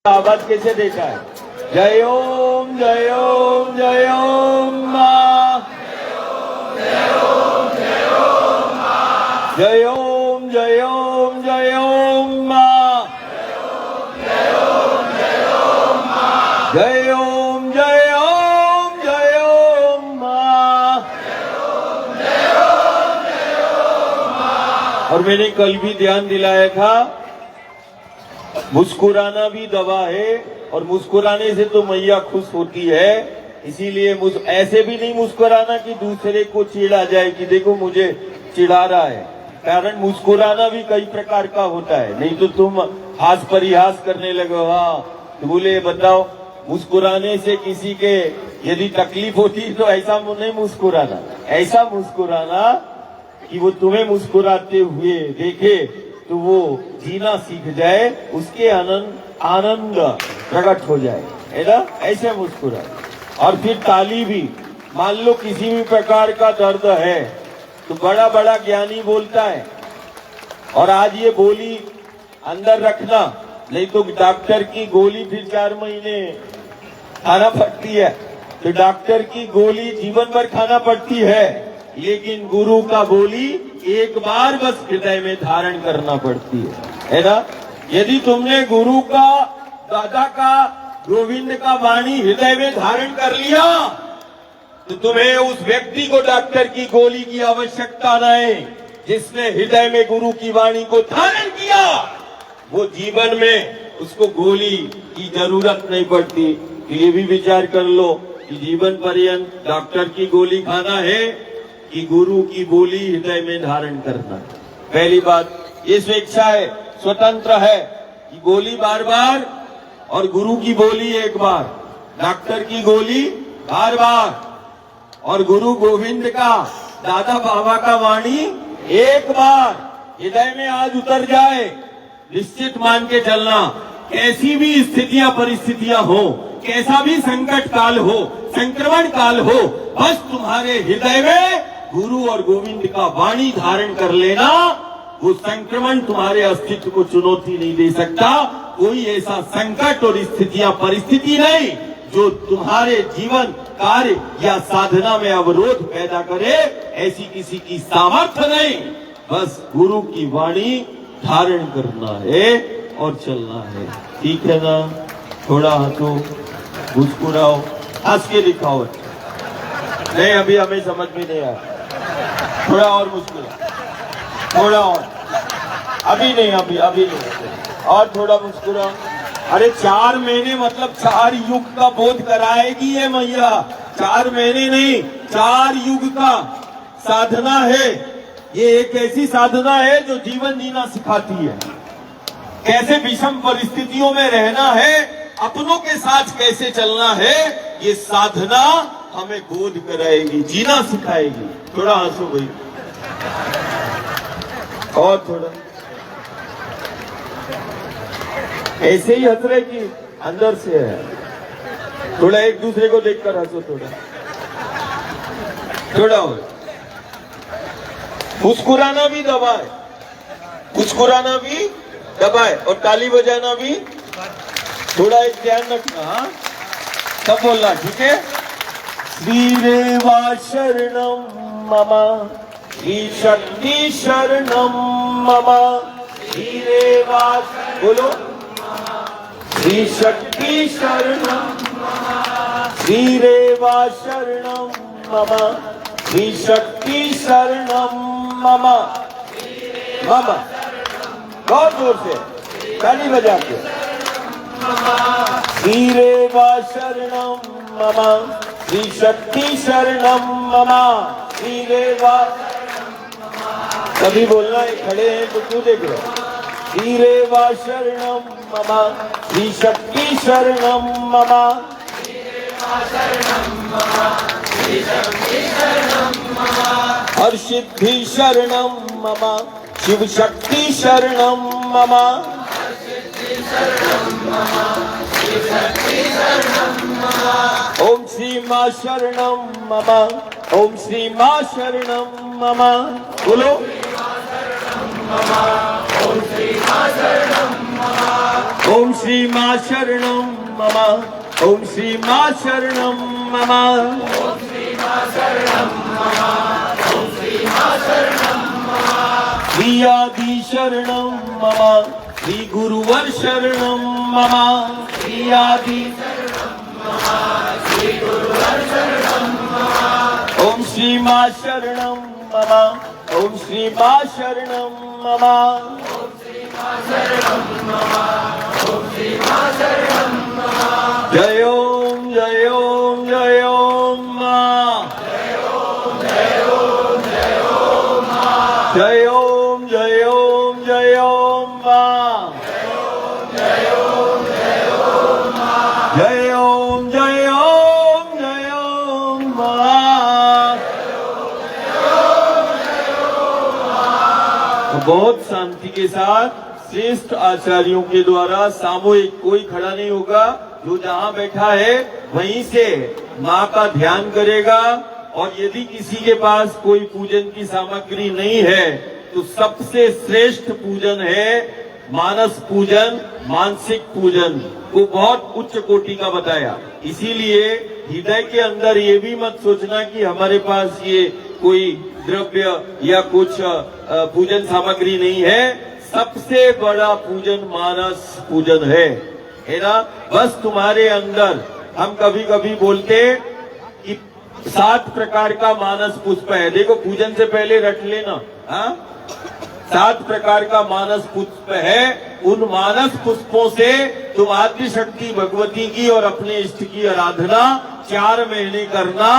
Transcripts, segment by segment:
आवाज कैसे देता है? जय ओम जय ओम जय ओम मां, जय ओम जय ओम मां, जय ओम जय ओम जय ओम मां, जय ओम जय ओम मां, जय ओम जय ओम जय ओम मां, जय ओम जय ओम मां। और मैंने कल भी ध्यान दिलाया था, मुस्कुराना भी दवा है और मुस्कुराने से तो मैया खुश होती है। इसीलिए ऐसे भी नहीं मुस्कुराना कि दूसरे को चिढ़ा जाए कि देखो मुझे चिढ़ा रहा है। कारण मुस्कुराना भी कई प्रकार का होता है, नहीं तो तुम हास परिहास करने लगो। हाँ तो बोले बताओ, मुस्कुराने से किसी के यदि तकलीफ होती तो ऐसा नहीं मुस्कुराना, ऐसा मुस्कुराना कि वो तुम्हें मुस्कुराते हुए देखे तो वो जीना सीख जाए, उसके आनंद प्रकट हो जाए, है ना? ऐसे मुस्कुराए। और फिर ताली भी, मान लो किसी भी प्रकार का दर्द है तो बड़ा बड़ा ज्ञानी बोलता है और आज ये बोली अंदर रखना, नहीं तो डॉक्टर की गोली फिर 4 महीने खाना पड़ती है। तो डॉक्टर की गोली जीवन भर खाना पड़ती है, लेकिन गुरु का बोली एक बार बस हृदय में धारण करना पड़ती है ना? यदि तुमने गुरु का, दादा का, गोविंद का वाणी हृदय में धारण कर लिया तो तुम्हें उस व्यक्ति को डॉक्टर की गोली की आवश्यकता नहीं। जिसने हृदय में गुरु की वाणी को धारण किया वो जीवन में उसको गोली की जरूरत नहीं पड़ती। ये भी विचार कर लो कि जीवन पर्यंत डॉक्टर की गोली खाना है कि गुरु की बोली हृदय में धारण करना। पहली बात ये स्वेच्छा है, स्वतंत्र है कि गोली बार बार और गुरु की बोली एक बार, डॉक्टर की गोली बार बार और गुरु गोविंद का, दादा बाबा का वाणी एक बार हृदय में आज उतर जाए। निश्चित मान के चलना, कैसी भी स्थितियां परिस्थितियां हो, कैसा भी संकट काल हो, संक्रमण काल हो, बस तुम्हारे हृदय में गुरु और गोविंद का वाणी धारण कर लेना। वो संक्रमण तुम्हारे अस्तित्व को चुनौती नहीं दे सकता। कोई ऐसा संकट और स्थितियां परिस्थिति नहीं जो तुम्हारे जीवन, कार्य या साधना में अवरोध पैदा करे, ऐसी किसी की सामर्थ्य नहीं। बस गुरु की वाणी धारण करना है और चलना है। ठीक है ना? थोड़ा हंसो, मुस्कुराओ, हंस के दिखाओ। नहीं अभी हमें समझ में नहीं आया, थोड़ा और मुस्कुरा, थोड़ा और, अभी नहीं, अभी नहीं, और थोड़ा मुस्कुरा। अरे 4 महीने मतलब 4 युग का बोध कराएगी ये मैया। 4 महीने नहीं, 4 युग का साधना है। ये एक ऐसी साधना है जो जीवन जीना सिखाती है, कैसे विषम परिस्थितियों में रहना है, अपनों के साथ कैसे चलना है। ये साधना हमें बोध कराएगी, जीना सिखाएगी। थोड़ा हंसो भाई, और थोड़ा ऐसे ही हंस रहे कि अंदर से है। थोड़ा एक दूसरे को देखकर हंसो, थोड़ा और। मुस्कुराना भी दवा है, मुस्कुराना भी दवा है और ताली बजाना भी। थोड़ा एक ध्यान रखना, हाँ सब बोलना, ठीक है? श्री रेवा शरणम मम, श्री शक्ति शरणम मम, श्री रेवा, बोलो, श्री शक्ति शरणम, श्री रेवा शरणम मम, श्री शक्ति शरणम मम, मम, बहुत जोर से ताली बजा के। श्री रेवा शरणम मम, श्री शक्ति शरणम मम, श्री रेवा। कभी बोलना है, खड़े हैं तो क्यों देख रहे? श्री रेवा शरणम मम, श्री शक्ति शरणम मम, हर सिद्धि शरणम मम, शिव शक्ति शरणम मम, ओम श्री मां शरणम मम, ओम श्री मां शरणम मम, बोलो, ओम श्री मां शरणम मम, ओम श्री मां शरणम मम। ओम श्री मां शरणम मम। ओम श्री मां शरणम मम। ओम श्री मां शरणम मम। श्री आदि शरणम मम। श्री गुरुवर शरणम मम। श्री आदि शरणम मम। श्री गुरुवर शरणम मम। ओम श्री मां शरणम मम। ओम श्री मां शरणम मम। ओम श्री मां शरणम मम। ओम श्री मां शरणम मम। जय ओम जय ओम जय ओम मां। जय ओम जय ओम जय ओम मां। जय ओम जय ओम जय ओम मां। जय ओम जय ओम मां। जय ओम जय ओम जय ओम मां। बहुत शांति के साथ श्रेष्ठ आचार्यों के द्वारा सामूहिक, कोई खड़ा नहीं होगा, जो जहां बैठा है वहीं से मां का ध्यान करेगा। और यदि किसी के पास कोई पूजन की सामग्री नहीं है तो सबसे श्रेष्ठ पूजन है मानस पूजन, मानसिक पूजन को बहुत उच्च कोटि का बताया। इसीलिए हृदय के अंदर ये भी मत सोचना कि हमारे पास ये कोई द्रव्य या कुछ पूजन सामग्री नहीं है। सबसे बड़ा पूजन मानस पूजन है ना। बस तुम्हारे अंदर, हम कभी कभी बोलते कि 7 प्रकार का मानस पुष्प है। देखो पूजन से पहले रट लेना, हाँ 7 प्रकार का मानस पुष्प है। उन मानस पुष्पों से तुम आद्य शक्ति भगवती की और अपने इष्ट की आराधना 4 महीने करना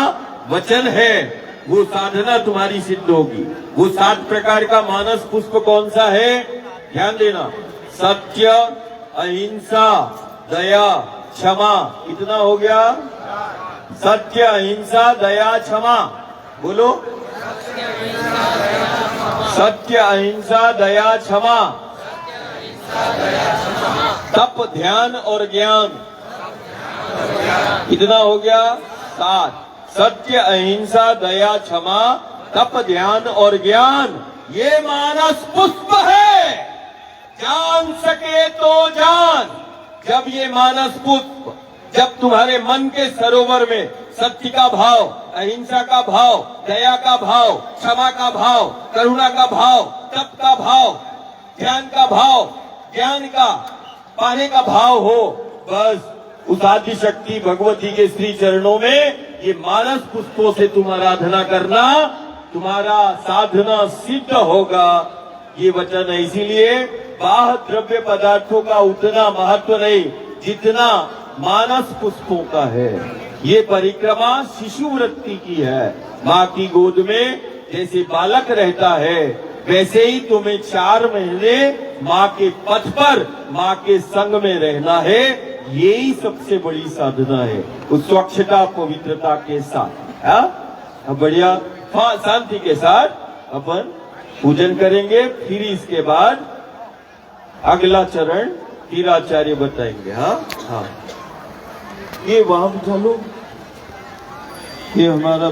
वचन है। वो साधना तुम्हारी सिद्ध होगी। वो 7 प्रकार का मानस पुष्प कौन सा है, ध्यान देना। सत्य, अहिंसा, दया, क्षमा। कितना हो गया? सत्य, अहिंसा, दया, क्षमा। बोलो। सत्य, अहिंसा, दया, क्षमा। तप, ध्यान और ज्ञान। कितना हो गया? 7। सत्य, अहिंसा, दया, क्षमा, तप, ध्यान और ज्ञान, ये मानस पुष्प है। जान सके तो जान। जब ये मानस पुष्प, जब तुम्हारे मन के सरोवर में सत्य का भाव, अहिंसा का भाव, दया का भाव, क्षमा का भाव, करुणा का भाव, तप का भाव, ध्यान का भाव, ज्ञान का पाने का भाव हो, बस उस आदि शक्ति भगवती के श्री चरणों में ये मानस पुष्पों से तुम आराधना करना, तुम्हारा साधना सिद्ध होगा। ये वचन है। इसीलिए बाह्य द्रव्य पदार्थों का उतना महत्व नहीं जितना मानस पुष्पों का है। ये परिक्रमा शिशु वृत्ति की है। माँ की गोद में जैसे बालक रहता है वैसे ही तुम्हें 4 महीने माँ के पथ पर, माँ के संग में रहना है। यही सबसे बड़ी साधना है, उस स्वच्छता पवित्रता के साथ। अब बढ़िया शांति के साथ अपन पूजन करेंगे। फिर इसके बाद अगला चरण फिर आचार्य बताएंगे। हाँ, ये वहां चलो, ये हमारा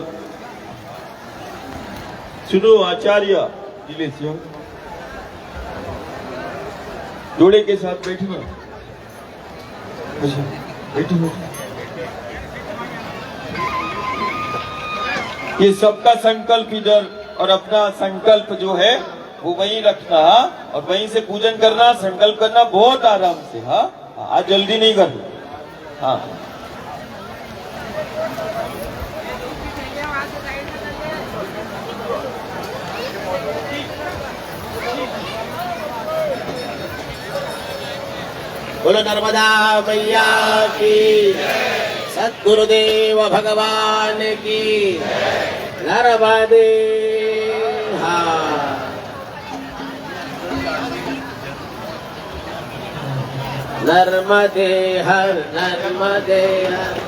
सुनो आचार्य दिलेश जोड़े के साथ बैठना। बैठो। ये सबका संकल्प इधर, और अपना संकल्प जो है वो वहीं रखना। और वहीं से पूजन करना, संकल्प करना बहुत आराम से। आज जल्दी नहीं करना। हाँ, बोलो नर्मदा मैया की, सद्गुरुदेव भगवान की, नर्मदे हर, नर्मदे हर, नर्मदे हर।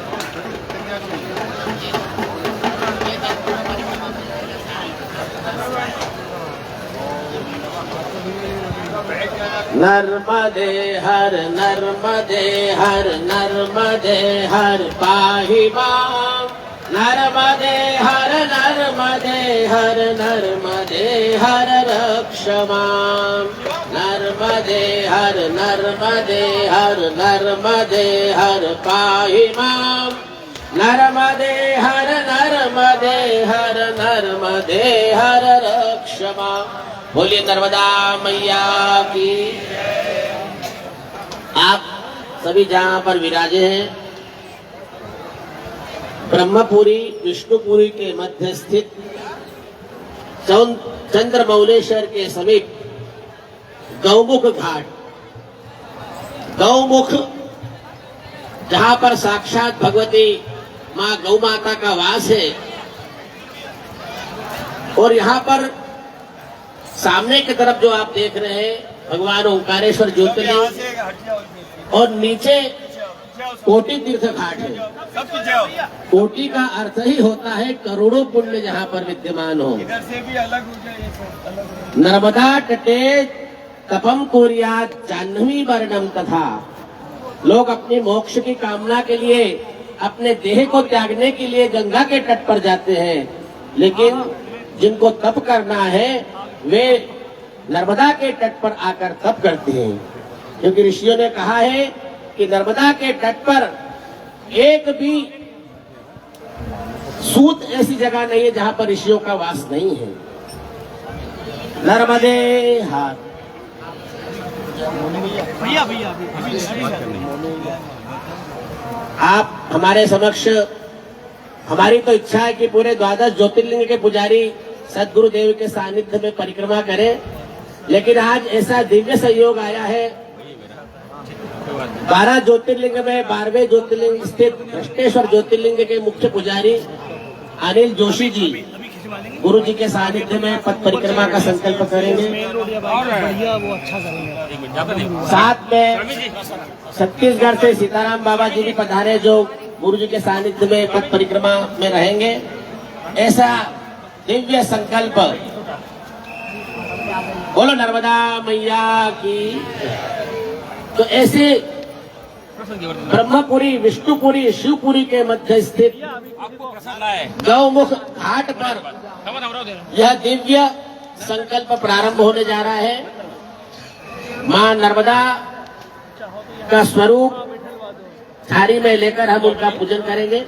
नर्मदे हर, नर्मदे हर, नर्मदे हर पाहि मां। नर्मदे हर, नर्मदे हर, नर्मदे हर रक्ष मां। नर्मदे हर नर्मदे हर पाहि मां नर्मदे हर रक्ष मां। बोलिए नर्मदा मैया की। आप सभी जहां पर विराजे हैं, ब्रह्मपुरी विष्णुपुरी के मध्य स्थित चंद्रमौलेश्वर के समीप गौमुख घाट, गौमुख जहां पर साक्षात भगवती मां गौ माता का वास है, और यहाँ पर सामने की तरफ जो आप देख रहे हैं भगवान ओंकारेश्वर ज्योतिर्लिंग, और नीचे कोटि तीर्थ घाट है। कोटि का अर्थ ही होता है करोड़ों पुण्य जहाँ पर विद्यमान हो। इधर से भी अलग हो जाए, ये सब अलग। नर्मदा तटे तपम कुर्यात जाह्नवी वर्णम तथा। लोग अपनी मोक्ष की कामना के लिए, अपने देह को त्यागने के लिए गंगा के तट पर जाते हैं, लेकिन जिनको तप करना है वे नर्मदा के तट पर आकर तप करते हैं, क्योंकि ऋषियों ने कहा है कि नर्मदा के तट पर एक भी सूत ऐसी जगह नहीं है जहां पर ऋषियों का वास नहीं है। नर्मदे हाथ भैया भैया आप हमारे समक्ष, हमारी तो इच्छा है कि पूरे 12 ज्योतिर्लिंग के पुजारी सदगुरु देव के सानिध्य में परिक्रमा करें, लेकिन आज ऐसा दिव्य संयोग आया है। 12 ज्योतिर्लिंग में 12वें ज्योतिर्लिंग स्थित कृष्णेश्वर ज्योतिर्लिंग के मुख्य पुजारी अनिल जोशी जी गुरु जी के सानिध्य में पथ परिक्रमा का संकल्प करेंगे। साथ में छत्तीसगढ़ से सीताराम बाबा जी भी पधारे, जो गुरु जी के सानिध्य में पथ परिक्रमा में रहेंगे। ऐसा दिव्य संकल्प। बोलो नर्मदा मैया की। तो ऐसे ब्रह्मपुरी, विष्णुपुरी, शिवपुरी के मध्य स्थित गौमुख घाट पर यह दिव्य संकल्प प्रारंभ होने जा रहा है। मां नर्मदा का स्वरूप थारी में लेकर हम उनका पूजन करेंगे।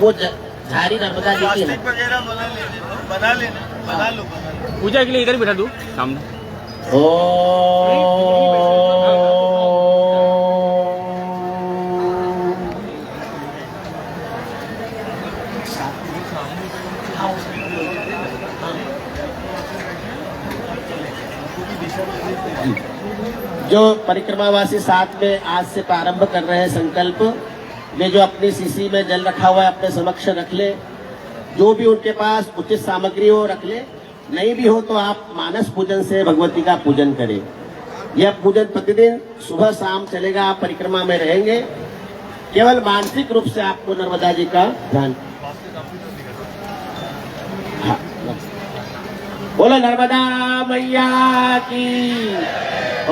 वो झारी नर्मदा जी की है। बना लो। पूजा के लिए इधर बैठा दू सामने। जो परिक्रमावासी साथ में आज से प्रारंभ कर रहे हैं संकल्प, वे जो अपनी शीशी में जल रखा हुआ है अपने समक्ष रख ले। जो भी उनके पास उचित सामग्री हो रख ले, नहीं भी हो तो आप मानस पूजन से भगवती का पूजन करें। यह पूजन प्रतिदिन सुबह शाम चलेगा। आप परिक्रमा में रहेंगे, केवल मानसिक रूप से आपको नर्मदा जी का ध्यान। हाँ। बोलो नर्मदा मैया की।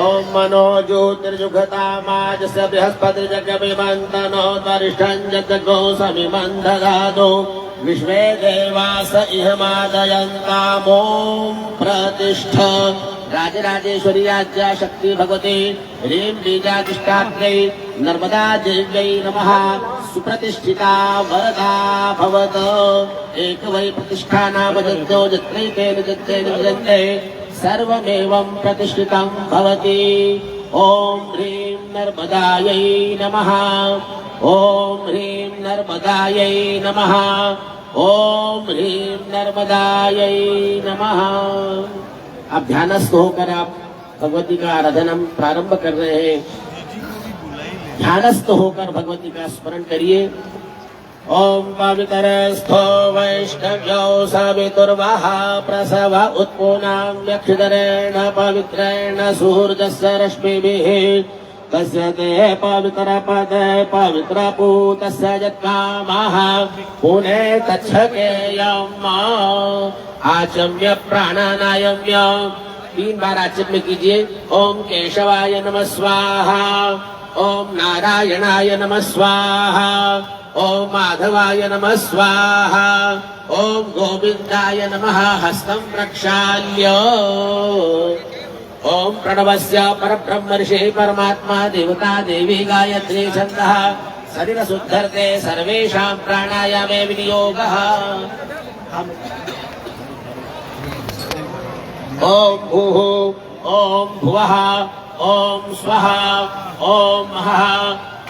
ओम मनो ज्योतिर्जुगता माजस बृहस्पति जगमिमंतनो वरिष्ठं जगो समिमंदधातो विश्वे देवास इहमादयन्ताम् ओम प्रतिष्ठ। राजराजेश्वरी आद्या शक्ति भगवती ह्रीं बीजाधिष्ठात्रै नर्मदा देव्यै नमः। सुप्रतिष्ठिता वरदा भवत। एक वै प्रतिष्ठानाम जज्ञो जत्रैतेन जज्ञेन जन्ते सर्वमेवं प्रतिष्ठितं भवति। ओम ह्रीं नर्मदायै नमः। ओम ह्रीं नर्मदायै नमः। ओम ह्रीं नर्मदायै नमः। अब ध्यानस्थ होकर आप भगवती का आराधना प्रारंभ कर रहे हैं। ध्यानस्थ होकर भगवती का स्मरण करिए। ओम पवित्रस्थो वैष्णव्यो सवितुर्वः प्रसव उत्पूनां यक्षधरेण पवित्रेण सुहृदस्य रश्मिभिः तस्य ते पवित्रपदे पवित्रपूतस्य यत्कामः पुने तच्छकेयम् आचम्य प्राणानायम्य। 3 बार आचम्य कीजिए। ओम केशवाय नमः स्वाहा। ओम नारायणाय नमः स्वाहा। ओम माधवाय नमः स्वाहा। ओम गोविंदाय नमः हस्तं प्रक्षाल्य। ओम प्रणवस्य परब्रह्म ऋषिः परमात्मा देवता देवी गायत्री छन्दः शरीर शुद्धर्थे सर्वेषां प्राणायामे विनियोगः। ओम भूः ओम भुवः ओम स्वः ओम महः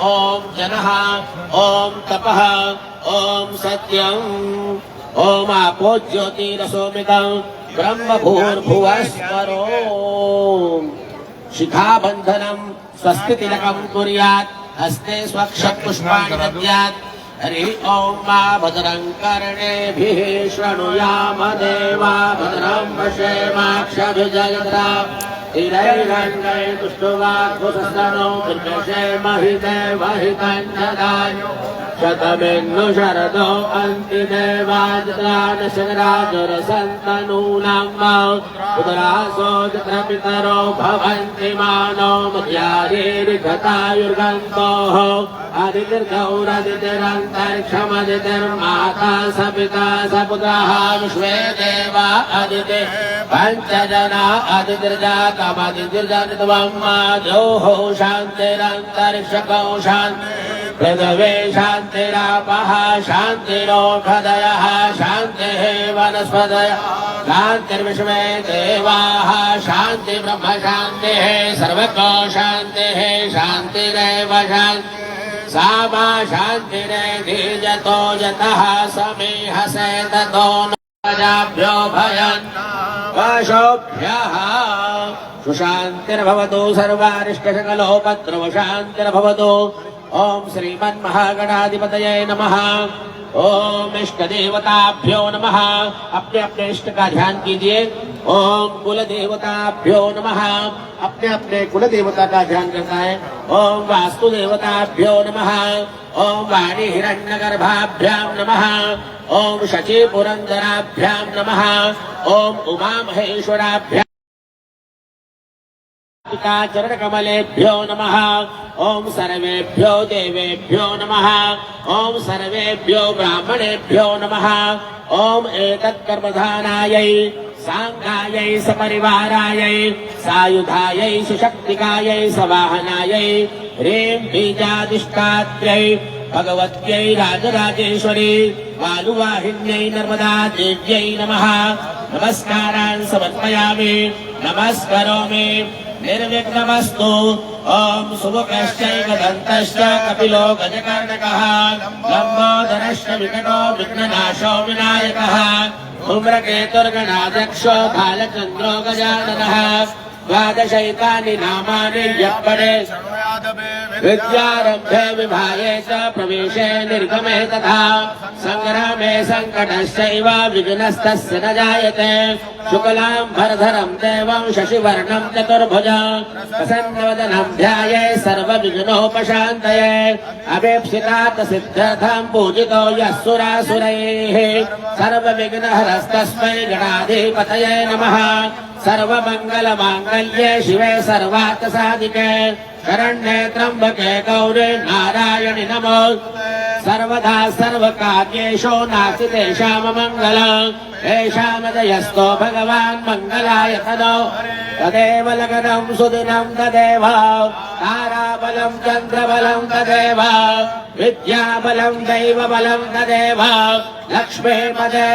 ओम जनः ओम तपः ओम सत्यम्। ओम आपो ज्योतिरसोमितं ब्रह्म भूर्भुवः स्मरो। शिखाबन्धनं स्वस्तितिलकं कुर्यात् हस्ते स्वक्षपुष्पाणि दद्यात्। हरि ओम मा भद्रं कर्णेभिः शृणुयाम देवा भद्रं पश्येमाक्षभिर्जयद्रा स्थिरैरङ्गैः तुष्टुवाग्भुतस्तनौ दुर्गशेमहिदेवहितञ्जदाय शतमिन्नु शरदो अन्ति देवाजदानशराजुरसन्तनूनां पुत्रासो यत्र पितरो भवन्ति मानो मध्यारेरिघतायुर्गन्तोः आदितिर्गौरदितिरन्तरिक्षमदितिर्माता सपिता सपुत्रः विश्वे देवा अदिति पञ्चजना अदितिर्जातमदितिर्जनित्वं जोः शान्तिरन्तरिक्षकौ शान्ति पृथिवी शान्तिरापः शान्तिरोषधयः शान्तिः वनस्पतयः शान्तिर्विश्वे देवाः शान्ति ब्रह्म शान्तिः सर्वतो शान्तिः शान्तिरेव शान्ति सा मा शान्तिरेधि यतो यतः समीहसे ततो न प्रजाभ्यो भयन् वशोभ्यः सुशान्तिर्भवतु सर्वारिष्टसकलोपद्रवशान्तिर्भवतु। ओम श्रीमन्महागणाधिपतये नमः। ओम इष्ट देवताभ्यो नमः। अपने अपने इष्ट का ध्यान कीजिए। ओम कुल देवताभ्यो नमः। अपने अपने कुल देवता का ध्यान करना है। ओम वास्तु देवताभ्यो नमः। ओम वाणी हिरण्यगर्भाभ्यां नमः। ओम शची पुरंदराभ्यां नमः। ओम उमा महेश्वराभ्यां चरण कमलेभ्यो नमः। ओम सर्वेभ्यो देवेभ्यो नमः। ओम सर्वेभ्यो ब्राह्मणेभ्यो नमः। ओम एतत्कर्मधानायै सांगायै सपरिवारायै सायुधायै सुशक्तिकायै सवाहनायै ह्रीं बीजादिष्टात्र्यै भगवत्यै राजराजेश्वरी वालुवाहिन्यै नर्मदा देव्यै नमः। नमस्कारान् समर्पयामि नमस्करोमि। निर्विघ्नमस्तु। ओम शुभकश्चैव दन्तश्च कपिलो गजकर्णकः लम्बोदरश्च विकटो विघ्ननाशो विनायकः धूम्रकेतुर्गणाध्यक्षो बालचन्द्रो गजाननः। द्वादशैतानि नामानि यत्परे विद्यारम्भे विभागे च प्रवेशे निर्गमे तथा संग्रामे संकटश्चैव विघ्नस्तस्य न जायते। शुक्लाम्बरधरं देवं शशिवर्णं चतुर्भुजं प्रसन्नवदनं ध्याये सर्वविघ्नोपशान्तये। अवेप्सितात् सिद्ध्यर्थं पूजितो यः सुरासुरैः सर्वविघ्नहरस्तस्मै गणाधिपतये नमः। सर्वमङ्गलमाङ्गल्ये शिवे सर्वार्थसाधिके शरण्ये त्र्यम्बके गौरी नारायणि नमोस्तुते। सर्वदा सर्वकार्येषु नास्ति तेषाममङ्गलम्। येषामदयस्तो भगवान् मङ्गलायतनो तदेव लग्नं सुदिनं तदेव ताराबलं चन्द्रबलं तदेव विद्याबलं दैवबलं तदेव लक्ष्मीपदे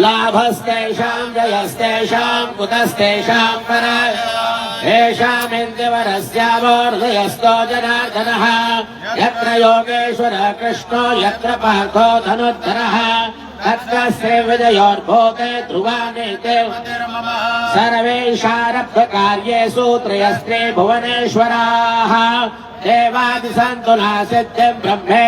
लाभस्तेषां जयस्तेषां कुतस्तेषां पराय येषामिन्द्रवरस्यावोर्धयस्तो जनार्दनः। यत्र योगेश्वरः कृष्णो यत्र पार्थो धनुर्धरः तत्र श्रीविजयोर्भोगे ध्रुवानेते सर्वेषारब्धकार्येषु त्रयस्त्रे भुवनेश्वराः देवादिसन्तुला सिद्धिं ब्रह्मे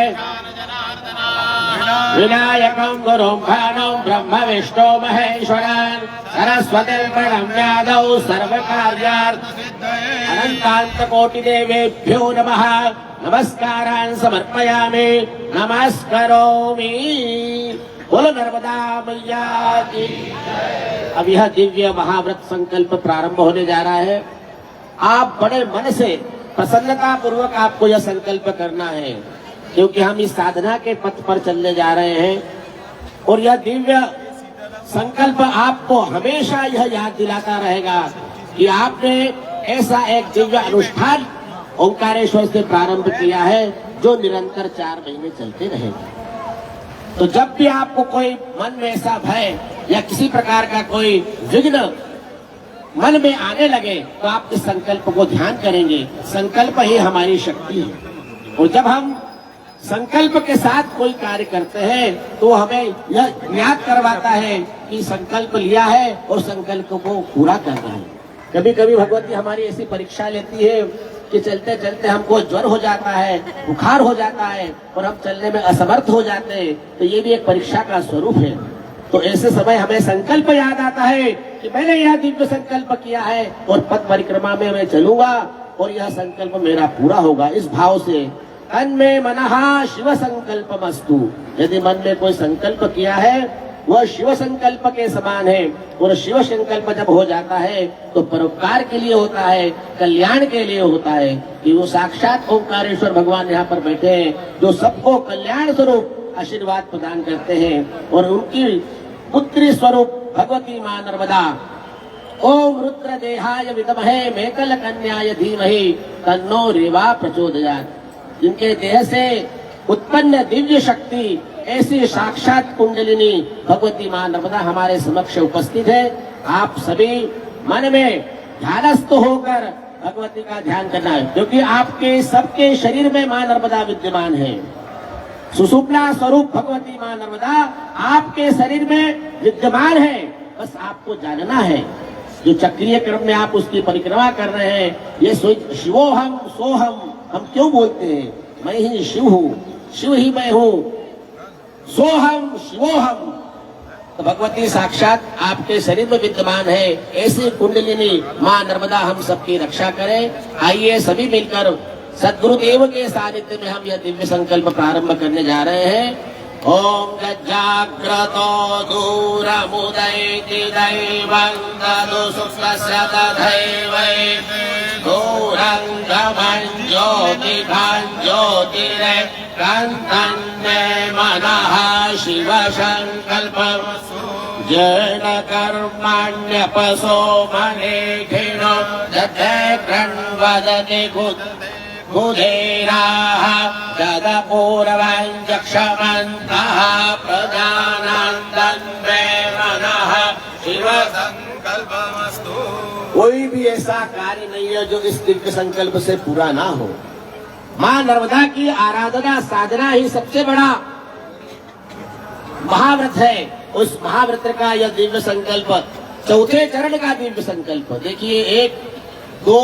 विनायकं गुरुं भानुं ब्रह्म विष्णु महेश्वरान् सरस्वतीं प्रणम्यादौ सर्वकार्यार्थ अनन्तान्तकोटिदेवेभ्यो नमः। नमस्कारान् समर्पयामि नमस्करोमि। बोलो नर्मदा मैया की। अब यह दिव्य महाव्रत संकल्प प्रारंभ होने जा रहा है। आप बड़े मन से प्रसन्नता पूर्वक आपको यह संकल्प करना है क्योंकि हम इस साधना के पथ पर चलने जा रहे हैं और यह दिव्य संकल्प आपको हमेशा यह याद दिलाता रहेगा कि आपने ऐसा एक दिव्य अनुष्ठान ओंकारेश्वर से प्रारंभ किया है जो निरंतर 4 महीने चलते रहेगा। तो जब भी आपको कोई मन में ऐसा भय या किसी प्रकार का कोई विघ्न मन में आने लगे तो आप इस संकल्प को ध्यान करेंगे। संकल्प ही हमारी शक्ति है और जब हम संकल्प के साथ कोई कार्य करते हैं तो हमें यह याद करवाता है कि संकल्प लिया है और संकल्प को पूरा करना है। कभी कभी भगवती हमारी ऐसी परीक्षा लेती है कि चलते चलते हमको ज्वर हो जाता है, बुखार हो जाता है और हम चलने में असमर्थ हो जाते हैं, तो ये भी एक परीक्षा का स्वरूप है। तो ऐसे समय हमें संकल्प याद आता है कि मैंने यह दिव्य संकल्प किया है और पथ परिक्रमा में मैं चलूंगा और यह संकल्प मेरा पूरा होगा। इस भाव से तन्मे मनः शिव संकल्पमस्तु, यदि मन में कोई संकल्प किया है वह शिव संकल्प के समान है और शिव संकल्प जब हो जाता है तो परोपकार के लिए होता है, कल्याण के लिए होता है कि वो साक्षात ओंकारेश्वर भगवान यहाँ पर बैठे हैं जो सबको कल्याण स्वरूप आशीर्वाद प्रदान करते हैं और उनकी पुत्री स्वरूप भगवती मां नर्मदा ओम रुद्र देहाय विद्महे मेकल कन्याय धीमहि तन्नो रेवा प्रचोदयात्, जिनके देह से उत्पन्न दिव्य शक्ति ऐसी साक्षात कुंडलिनी भगवती मां नर्मदा हमारे समक्ष उपस्थित है। आप सभी मन में ध्यानस्थ होकर भगवती का ध्यान करना है क्योंकि आपके सबके शरीर में मां नर्मदा विद्यमान है। सुषुप्ना स्वरूप भगवती मां नर्मदा आपके शरीर में विद्यमान है, बस आपको जानना है। जो चक्रीय क्रम में आप उसकी परिक्रमा कर रहे हैं, ये शिवोहम सोहम हम क्यों बोलते हैं? मैं ही शिव हूँ, शिव ही मैं हूँ, सोहम शिवोहम। तो भगवती साक्षात आपके शरीर में विद्यमान है। ऐसी कुंडलिनी मां नर्मदा हम सबकी रक्षा करें। आइए सभी मिलकर सद्गुरुदेव के सानिध्य में हम यह दिव्य संकल्प प्रारंभ करने जा रहे हैं। ओम जाग्रतो दूरमुदैति दैवं तदु सुप्तस्य तथैवै दूरं गमन् ज्योतिभां ज्योतिरे कान्तन्मे मनः शिव संकल्पं येन कर्मण्यपसो मनेघिनो दधे कृण्वदति कुधेराः तदपूर्वं जक्षमन्तः प्रजानन्दन्मे मनः शिव संकल्पमस्तु। कोई भी ऐसा कार्य नहीं है जो इस दिव्य संकल्प से पूरा ना हो। मां नर्मदा की आराधना साधना ही सबसे बड़ा महाव्रत है। उस महाव्रत का यह दिव्य संकल्प चौथे चरण का दिव्य संकल्प देखिए, 1 2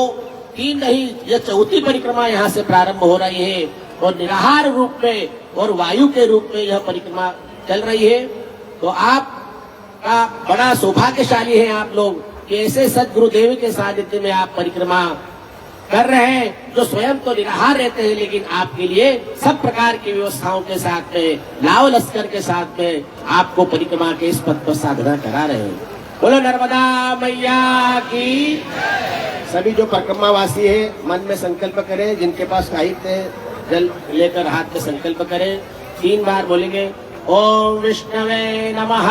3 नहीं, यह चौथी परिक्रमा यहाँ से प्रारंभ हो रही है और निराहार रूप में और वायु के रूप में यह परिक्रमा चल रही है। तो आप का बड़ा सौभाग्यशाली है आप लोग कि ऐसे सद्गुरुदेव के सानिध्य में आप परिक्रमा कर रहे हैं जो स्वयं तो निराहार रहते हैं लेकिन आपके लिए सब प्रकार की व्यवस्थाओं के साथ में, लाव लश्कर के साथ में आपको परिक्रमा के इस पथ पर साधना करा रहे हैं। बोलो नर्मदा मैया की। सभी जो परिक्रमावासी है मन में संकल्प करें, जिनके पास साहित्य है जल लेकर हाथ में संकल्प करें। 3 बार बोलेंगे ओम विष्णवे नमः,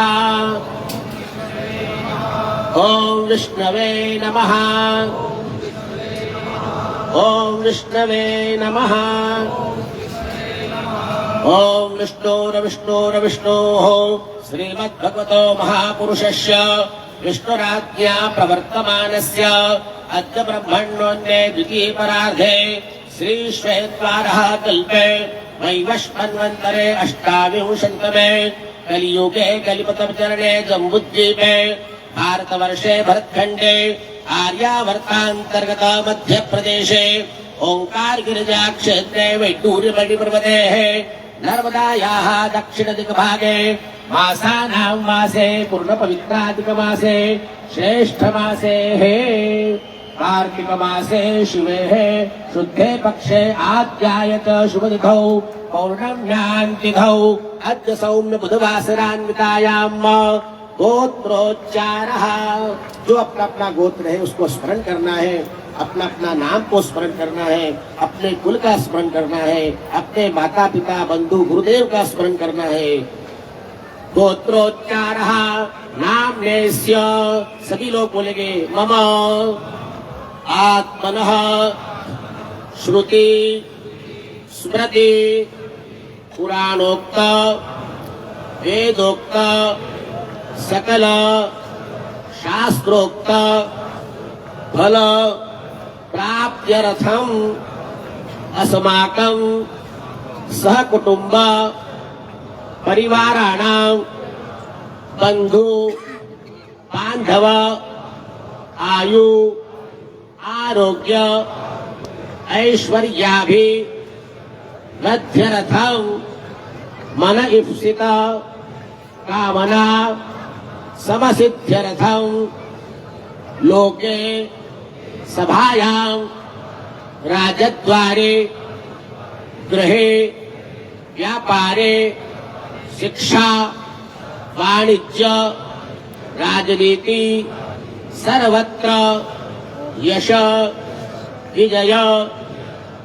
ओम विष्णवे नमः, ओम विष्णवे नमः, ओम विष्णोर्विष्णोर्विष्णोः श्रीमद्भगवतो महापुरुषस्य विष्णुराज्ञा प्रवर्तमानस्य अद्य ब्रह्मण्योऽन्ये द्वितीये परार्धे श्री श्वेतवारः कल्पे वैवस्वन्वन्तरे अष्टाविंशतमे कलियुगे कलिपतचरणे जम्बुद्वीपे भारतवर्षे भरतखण्डे आर्यावर्तान्तर्गत मध्य प्रदेशे ओंकार गिरिजा क्षेत्रे वैडूर्यमणि पर्वतेः नर्मदायाः दक्षिण दिग्भागे मासानां मासे पूर्ण पवित्राधिक मासे श्रेष्ठ मासे कार्तिक मासे शिवे शुद्धे पक्षे आद्यायत शुभतिथौ पौर्णम्यां तिथौ अद्य सौम्य बुधवासरान्वितायां गोत्रोच्चार, जो अपना अपना गोत्र है उसको स्मरण करना है, अपना अपना नाम को स्मरण करना है, अपने कुल का स्मरण करना है, अपने माता पिता बंधु गुरुदेव का स्मरण करना है। गोत्रोच्चार नाम्नेस्य, सभी लोग बोलेंगे मम आत्मनः श्रुति स्मृति पुराणोक्त वेदोक्त सकल शास्त्रोक्त फल प्राप्त्यर्थम अस्माकं सहकुटुंब परिवाराणां बंधु बांधव आयु आरोग्य ऐश्वर्याभि वृद्ध्यर्थं मन इप्सित कामना समसिद्ध्यर्थं लोके सभायां राजद्वारे गृहे व्यापारे शिक्षा वाणिज्य राजनीति सर्वत्र यश विजय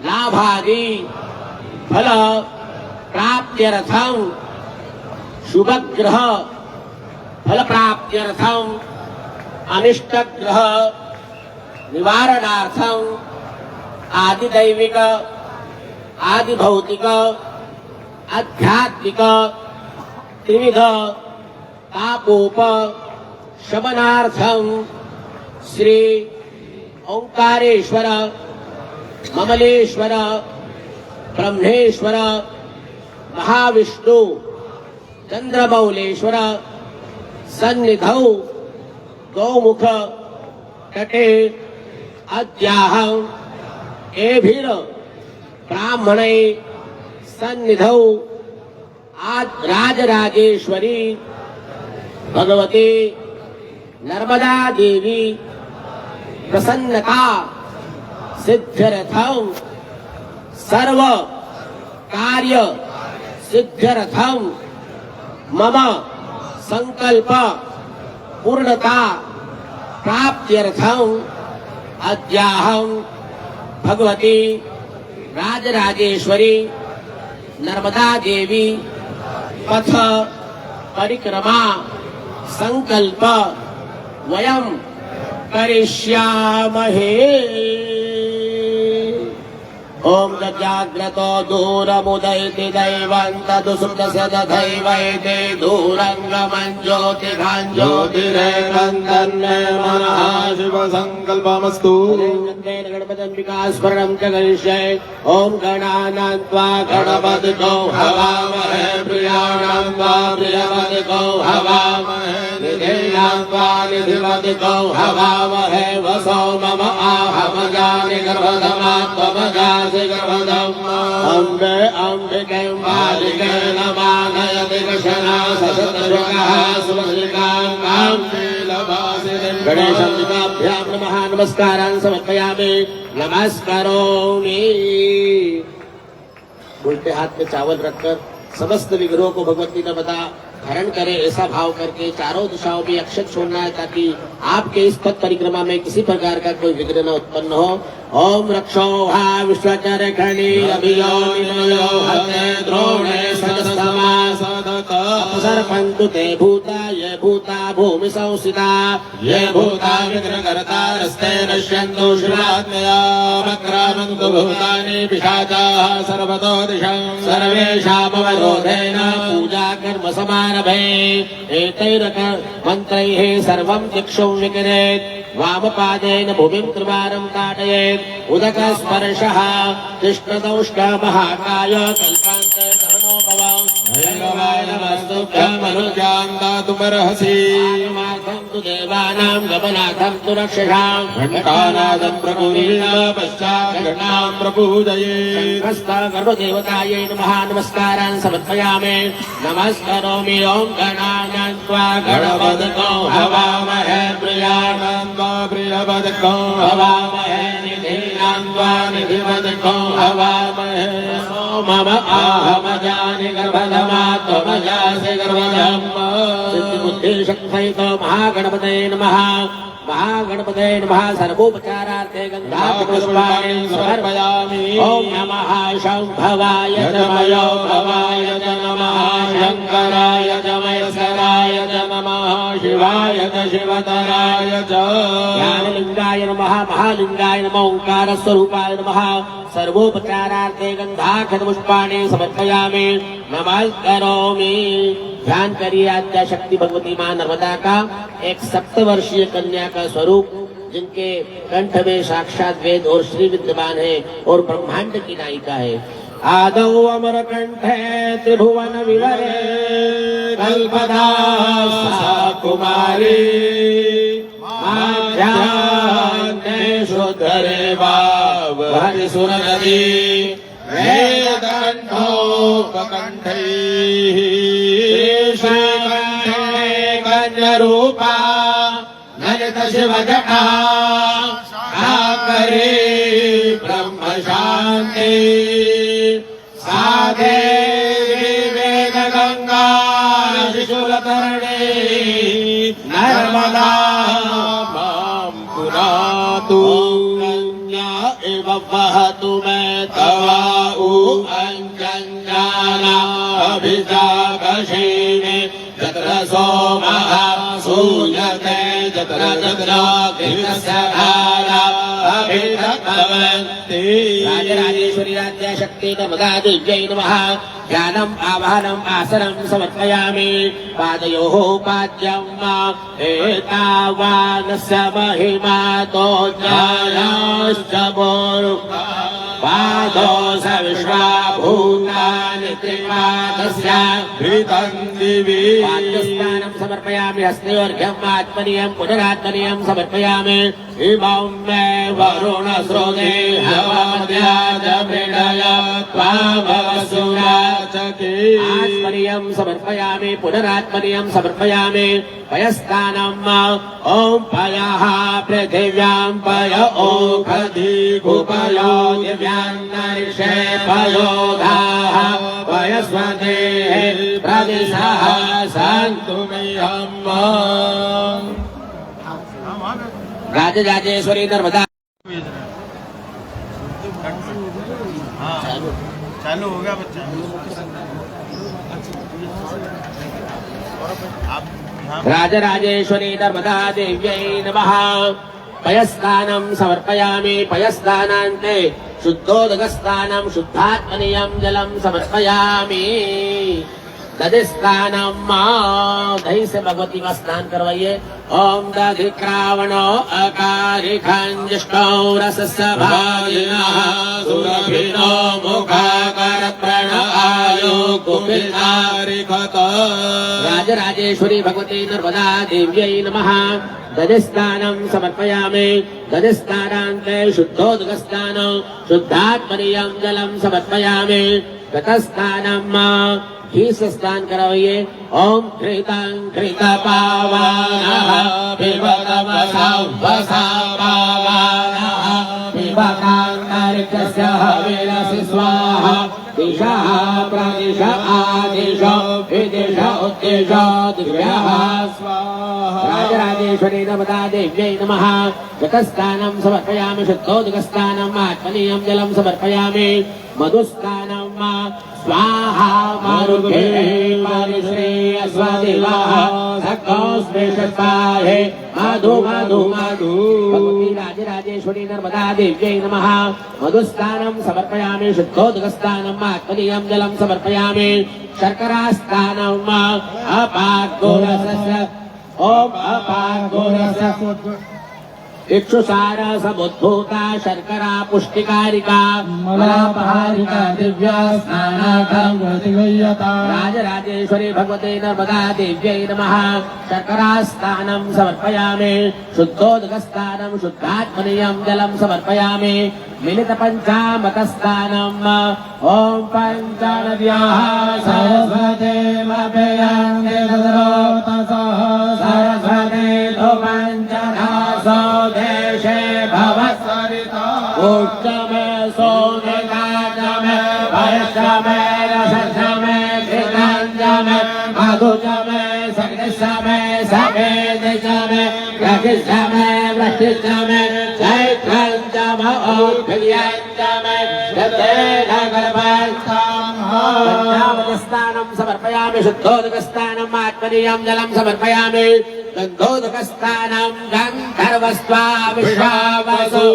लाभादि फल प्राप्त्यर्थं शुभग्रह फल प्राप्त्यर्थं अनिष्टग्रह निवारणार्थं आदिदैविक आदिभौतिक आध्यात्मिक त्रिविध तापोप शमनार्थं श्री ओंकारेश्वर ममलेश्वर ब्रह्मेश्वर महाविष्णु चंद्रमौलेश्वर सन्निधौ गौमुख तटे अद्याहं एभिर ब्राह्मणे सन्निधौ राजराजेश्वरी भगवती नर्मदा देवी प्रसन्नता सिद्ध्यर्थं सर्व कार्य सिद्ध्यर्थं मम संकल्प पूर्णता प्राप्त्यर्थं अद्याहं भगवती राजराजेश्वरी नर्मदा देवी पथ परिक्रमा संकल्प वयं करिष्यामहे। ओम जाग्रतो दूरमुदयति दैवं तदुसृतस्य तथैवैते दूरङ्गमं ज्योतिर्ज्योतिरेकं तन्मे मनः शिव संकल्पमस्तु। गणपतिम्बिका स्मरणं च करिष्ये। ओम गणानां त्वा गणपतिको हवामहे प्रियाणां त्वा प्रियपतिको हवामहे निधीनां त्वा निधिपतिको हवामहे वसो मम आहमजानि गर्भधमा त्वमजासि गर्भधम् अम्बे अम्बिके बालिके नमानयति कृष्णा ससतयुगः सुमलिकां गणेशाभ्यां नमः नमस्कारान् समर्पयामि नमस्करोमि। उल्टे हाथ में चावल रखकर समस्त विग्रहों को भगवती का बता हरण करे, ऐसा भाव करके चारों दिशाओं में अक्षत छोड़ना है ताकि आपके इस पथ परिक्रमा में किसी प्रकार का कोई विघ्न न उत्पन्न हो। ओम रक्षो हा विश्वचर खणी अभियोनिनो हते द्रोणे सदसमा अपसर्पन्तु ते भूता ये भूता भूमि संस्थिता ये भूता विघ्नकर्ता रस्ते नश्यन्तु शिवात्मया वक्रामन्तु भूतानि पिशाचाः सर्वतो दिशं सर्वेषामवरोधेन पूजा कर्म समारभे एतैरक मन्त्रैः सर्वं दिक्षु विकिरेत् वामपादेन भूमिं त्रिवारं ताडयेत् उदकस्पर्शः कृष्णदंष्टमहाकाय कल्पान्ते सहनोभवम् भैरवाय नमस्तुभ्यं मनुजां दातुमर्हसि मार्गं तु देवानां गमनार्थं तु रक्षसां घण्टानादं प्रकुर्वीत पश्चात् घण्टां प्रपूजयेत् हस्ता गर्भदेवतायै नमः नमस्कारान् समर्पयामि नमस्करोमि। ओं गणानां त्वा गणपतिको हवामहे प्रियाणां त्वा प्रियपतिको हवामहे निधीनां त्वा निधिपतिको हवामहे मम आहमजानि गर्भधमात्मजासि गर्भधम् सिद्धिबुद्धिशक्तिसहितो महागणपतये नमः महागणपतये नमः सर्वोपचारार्थे गन्धापुष्पाणि समर्पयामि ओम नमः शंभवाय नमयो भवाय नमः शंकराय महेश्वराय नमः शिवाय शिवतराय च ज्ञानलिंगाय नमः महालिंगाय नमः ओंकार स्वरूपाय नमः सर्वोपचारार्थे गन्धाक्षतपुष्पाणि समर्पयामि नमस्करोमि। ध्यान करिए आद्या शक्ति भगवती मां नर्मदा का एक 7 वर्षीय कन्या का स्वरूप, जिनके कंठ में साक्षात वेद और श्री विद्यमान है और ब्रह्मांड की नायिका है। आदौ अमर कंठे त्रिभुवन विवरे कल्पदा सा कुमारी शुद्धरे हरि सुर नदी रूपा नलित शिव जटा करे ब्रह्म शांति साधे वेद गंगा शिशुलतरणे नर्मदा मां पुरातु कन्या एव वहतु मैं तवाऊ अंजनाना अभिजागशेने जत्र सोमः सूयते जत्र जत्र घृतसधारा अभिधत्तवन्ति। राजराजेश्वरी राज्य शक्ति नर्मदा देव्यै नमः। ज्ञानम् आवाहनम् आसनं समर्पयामि पादयोः पाद्यं एतावानस्य महिमा तो ज्ञानश्च पादो स विश्वा भूतानि त्रिपादस्य घृतं दिवि। पाद्यस्नानं समर्पयामि हस्तयोर्घ्यम् आत्मनीयं पुनरात्मनीयं समर्पयामि इमं मे वरुण स्रोते हवमध्याजमृडय त्वामवसुराचके। आत्मनीयं समर्पयामि पुनरात्मनीयं समर्पयामि पयस्नानम् ॐ पयः पृथिव्यां पय ओखधि गुपयो दिव्यान्नर्षे पयोधाः पयस्वतेः प्रदिशः सन्तु मह्यम्। राजराजेश्वरी नर्मदा चालू हो गया बच्चा। राजराजेश्वरी नर्मदा देव्यै नमः। पयस्नानं समर्पयामि पयस्नानान्ते शुद्धोदकस्नानं शुद्धात्मनीयं जलं समर्पयामि। दधिस्नानं दही से भगवती का स्नान करवाइए। ओम दधिक्रावणो अकारिखंजिष्टो रसस्य भाजिनः सुरभिनो मुखाकर प्रणआयो कुपितारिखत। राजराजेश्वरी भगवती नर्मदा देव्यै नमः। दधिस्नानं समर्पयामि दधिस्नानान्ते शुद्धोदकस्नानं शुद्धात्मनीयं जलं समर्पयामि। गतस्नानं घी से स्नान करवाइए। ओम घृतं घृतपावानः पिबतमसंवसा पावानः पिबतान्तरिक्षस्य हविरसि स्वाहा दिशः प्रदिश आदिश विदिश उद्दिश दिव्यः स्वाहा। राजराजेश्वरी नर्मदा देव्यै नमः। गतस्नानं समर्पयामि शुद्धोदकस्नानम् आत्मनीयं जलं समर्पयामि। मधुस्नानं स्वाहा मारुगे परिश्रेय स्वदेवाः सकोस्मेषस्वाहे मधु मधु मधु। भगवती राजराजेश्वरी नर्मदा देव्यै नमः। मधुस्नानं समर्पयामि शुद्धोदकस्नानम् आत्मनीयं जलं समर्पयामि। शर्करास्नानम् अपाग्गोरसस्य ओम अपाग्गोरस इक्षुसार समुद्भूता शर्करा पुष्टिकारिका मलापहारिका दिव्या स्नानार्थं प्रतिगृह्यता। राजराजेश्वरी भगवते नर्मदा देव्यै नमः। शर्करा स्नानं समर्पयामि शुद्धोदकस्नानं शुद्धात्मनीयं जलं समर्पयामि। मिलित पंचामृतस्नानम् ओम पंचनद्याः सरस्वतीमभ्यङ्गे तद्रोतसः सरस्वती तो पंचधासो देशे भवत्सरिता। उच्चमे सोनिकाचमे भयश्च में रसस में कृतांज में मधुज में सकृष में सफेद में रकिष में वृष्टिज में चैत्रंज में और्घ्यंज में पंचामृतस्नानं समर्पयामि शुद्धोदकस्नानम् आत्मनीयं जलं समर्पयामि गन्धोदकस्नानं गन्धर्वस्त्वा विश्वावसु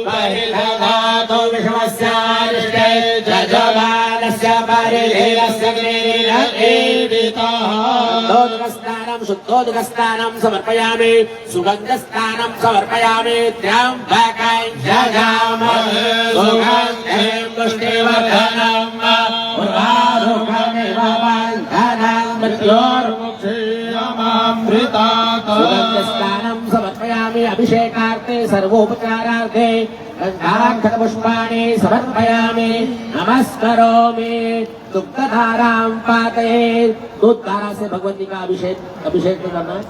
बहिर्दधातु विश्वस्यारिष्टे जजमानस्य परिधीरस्य गिरिरकीर्तितः गन्धोदकस्नानं शुद्धोदकस्नानं समर्पयामि सुगन्धस्नानं समर्पयामि त्र्यम्बकं जजामहे सुगन्धिं पुष्टिवर्धनम् उर्वारुकमिव बन्धनं मृत्योर्मुक्षीयमामृतात् सुगन्धस्नानं समर्पयामि अभिषेकार्थे सर्वोपचारार्थे गन्धाक्षतपुष्पाणि समर्पयामि नमस्करोमि दुग्धधारां पातयेत् दूध धारा से भगवती का अभिषेक करना है।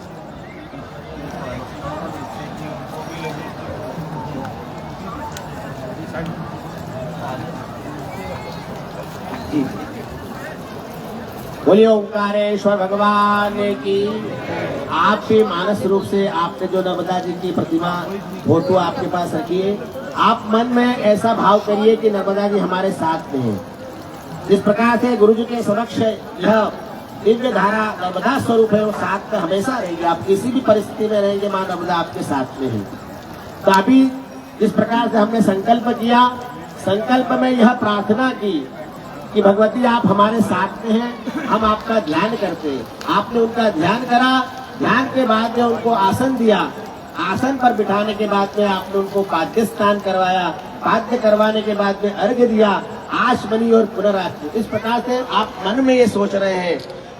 बोलिए ओंकारेश्वर भगवान की। आप भी मानस रूप से आपने जो नर्मदा जी की प्रतिमा फोटो आपके पास रखी है, आप मन में ऐसा भाव करिए कि नर्मदा जी हमारे साथ में है। जिस प्रकार से गुरु जी के समक्ष यह दिव्य धारा नर्मदा स्वरूप है, वो साथ में हमेशा रहेगी। आप किसी भी परिस्थिति में रहेंगे, माँ नर्मदा आपके साथ में है। तो अभी जिस प्रकार से हमने संकल्प किया, संकल्प में यह प्रार्थना की कि भगवती आप हमारे साथ में हैं, हम आपका ध्यान करते हैं। आपने उनका ध्यान करा, ध्यान के बाद में उनको आसन दिया, आसन पर बिठाने के बाद में आपने उनको पाद्य स्नान करवाया, पाद्य करवाने के बाद में अर्घ्य दिया, आचमनी और पुनरार्घ्य। इस प्रकार से आप मन में ये सोच रहे हैं,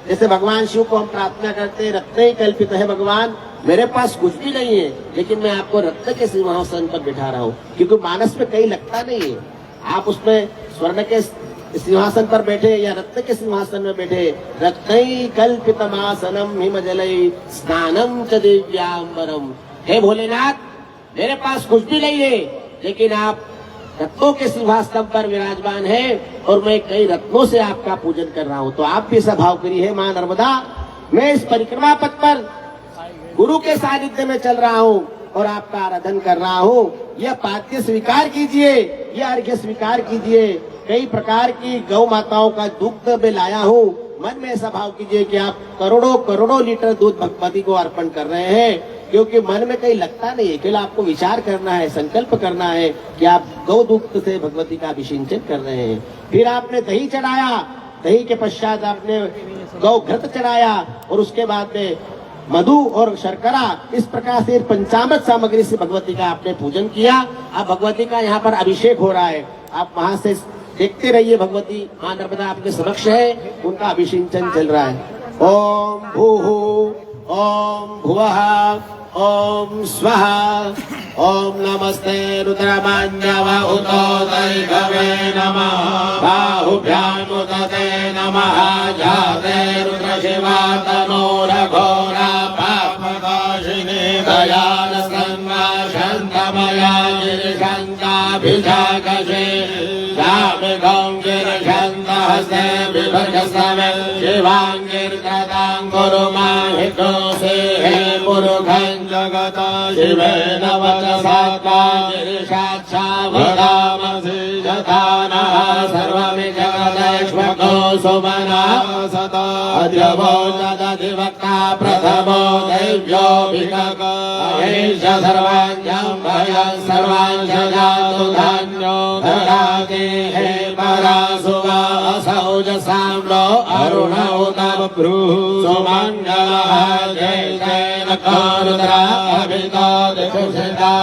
जैसे भगवान शिव को हम प्रार्थना करते हैं, रत्न ही कल्पित है भगवान, मेरे पास कुछ भी नहीं है, लेकिन मैं आपको रत्न के सिंहासन पर बिठा रहा हूँ, क्योंकि मानस में कहीं लगता नहीं है। आप उसमें स्वर्ण के सिंहासन पर बैठे या रत्न के सिंहासन में बैठे, रत्नई कल्पितमासनम हिमजलई स्नानम च दिव्यांबरम। हे भोलेनाथ, मेरे पास कुछ भी नहीं है, लेकिन आप रत्नों के सिंहासन पर विराजमान है और मैं कई रत्नों से आपका पूजन कर रहा हूँ। तो आप भी ऐसा भाव करिए, माँ नर्मदा, मैं इस परिक्रमा पथ पर गुरु के सानिध्य में चल रहा हूँ और आपका आराधन कर रहा हूँ। यह पाद्य स्वीकार कीजिए, यह अर्घ्य स्वीकार कीजिए। कई प्रकार की गौ माताओं का दुग्ध में लाया हूँ। मन में ऐसा भाव कीजिए कि आप करोड़ों करोड़ों लीटर दूध भगवती को अर्पण कर रहे हैं, क्योंकि मन में कहीं लगता नहीं है। केवल आपको विचार करना है, संकल्प करना है कि आप गौ दुग्ध से भगवती का अभिषेचन कर रहे हैं। फिर आपने दही चढ़ाया, दही के पश्चात आपने गौ घृत चढ़ाया और उसके बाद में मधु और शर्करा, इस प्रकार से पंचामृत सामग्री से भगवती का आपने पूजन किया। अब भगवती का यहाँ पर अभिषेक हो रहा है। आप वहां से देखते रहिए, भगवती मां नर्मदा आपके समक्ष है, उनका अभिषेचन चल रहा है। ओम भूः ओम भुवः ओम स्वः ओम नमस्ते रुद्रमान्यवहुतोदैभवे नमः बाहुभ्याम् उदते नमः जाते रुद्रशिवा तनोरघोरा पापनाशिनी दयालसन्ना शान्तमया गिरिशन्ताभिषाकशे शामिगं गिरिशन्तहस्ते बिभर्गसमे शिवाङ्गिर्ददां कुरु माहितोऽसि हे पुरुषं जगता शिवेन वचसात्मा गिरिशाच्छावदामसि यथा नः सर्वमि जगदैक्ष्मको सुमना सता अद्यवो तदधिवक्ता प्रथमो दैव्योऽभिषक अहेष सर्वाञ्जं भयं सर्वाञ्च जातु धान्यो ददाति हे परासुवा असौजसां नो अरुणौ तव ब्रूः सुमङ्गलः जय जय रुद्रा अभितो दिक्षिता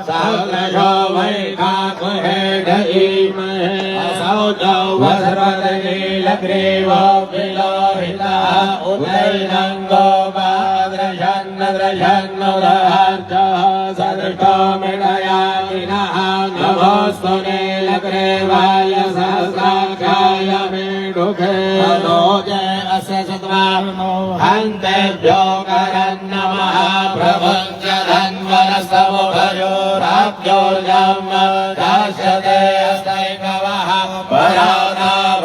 साग्रशो वैखाकुहे धीमहि असौजौ वस्त्रनीलग्रीवो विलोहितः उदैनङ्गो वाद्रशन्नद्रशन्नुदहर्चः सदृष्टो मृडयामिनः नमोऽस्तु नीलग्रीवाय सहस्राक्षाय मेढुके मनोजय अस्य सत्त्वानो हन्तेभ्यो करन्नमः प्रभञ्च धन्वरसमुभयोराभ्योर्जम् दास्यते अस्तैकवः परानाभ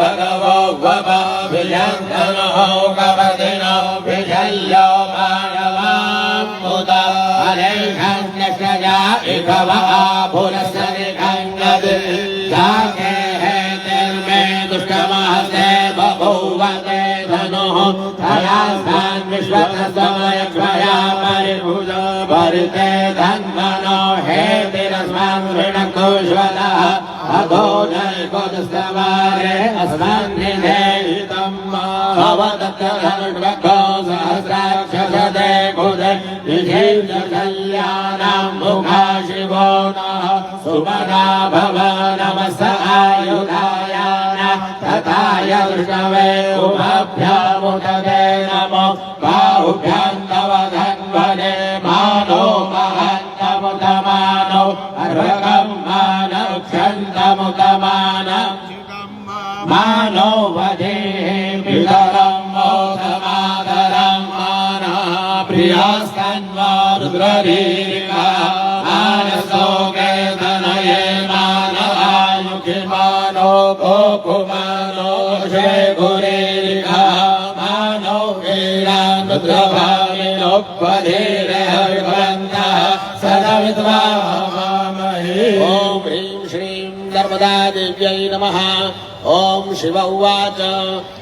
वलेशन्यश्रया इकवा भुरसनिखङ्गद जाके है तेर्मे दुष्टमहते बभूवते धनुः थयास्थान् विश्वतस्वयक्षया परिभुजा परिते धन्वनो हे तिरस्मान् ऋणकोश्वलः अधो नैकोदस्तवारे अस्मान् निधेहितं भवदत्तधनुर्वक्षो सहस्राक्षसदे कुदे निधीर्य कल्याणां मुखा शिवो नः सुमना भव नमस्त आयुधायान तथाय विष्णवे उभभ्यामुदते नमो बाहुभ्यां तव धन्वने मानो महन्तमुदमानो अर्भकं मानक्षन्तमुदमानं मानो वधेः पितरं मोदमादरं मानः प्रियस्तन्वा रुद्ररीरिका मानसोगे धनये मानवायुखिमानो गोकुमानो शेखुरीरिका मानो वीरानुद्रभामिनोपधीरे हरिभवन्तः सदा विद्वा हवामहे। ॐ ह्रीं श्रीं नर्मदा देव्यै नमः। ॐ शिव उवाच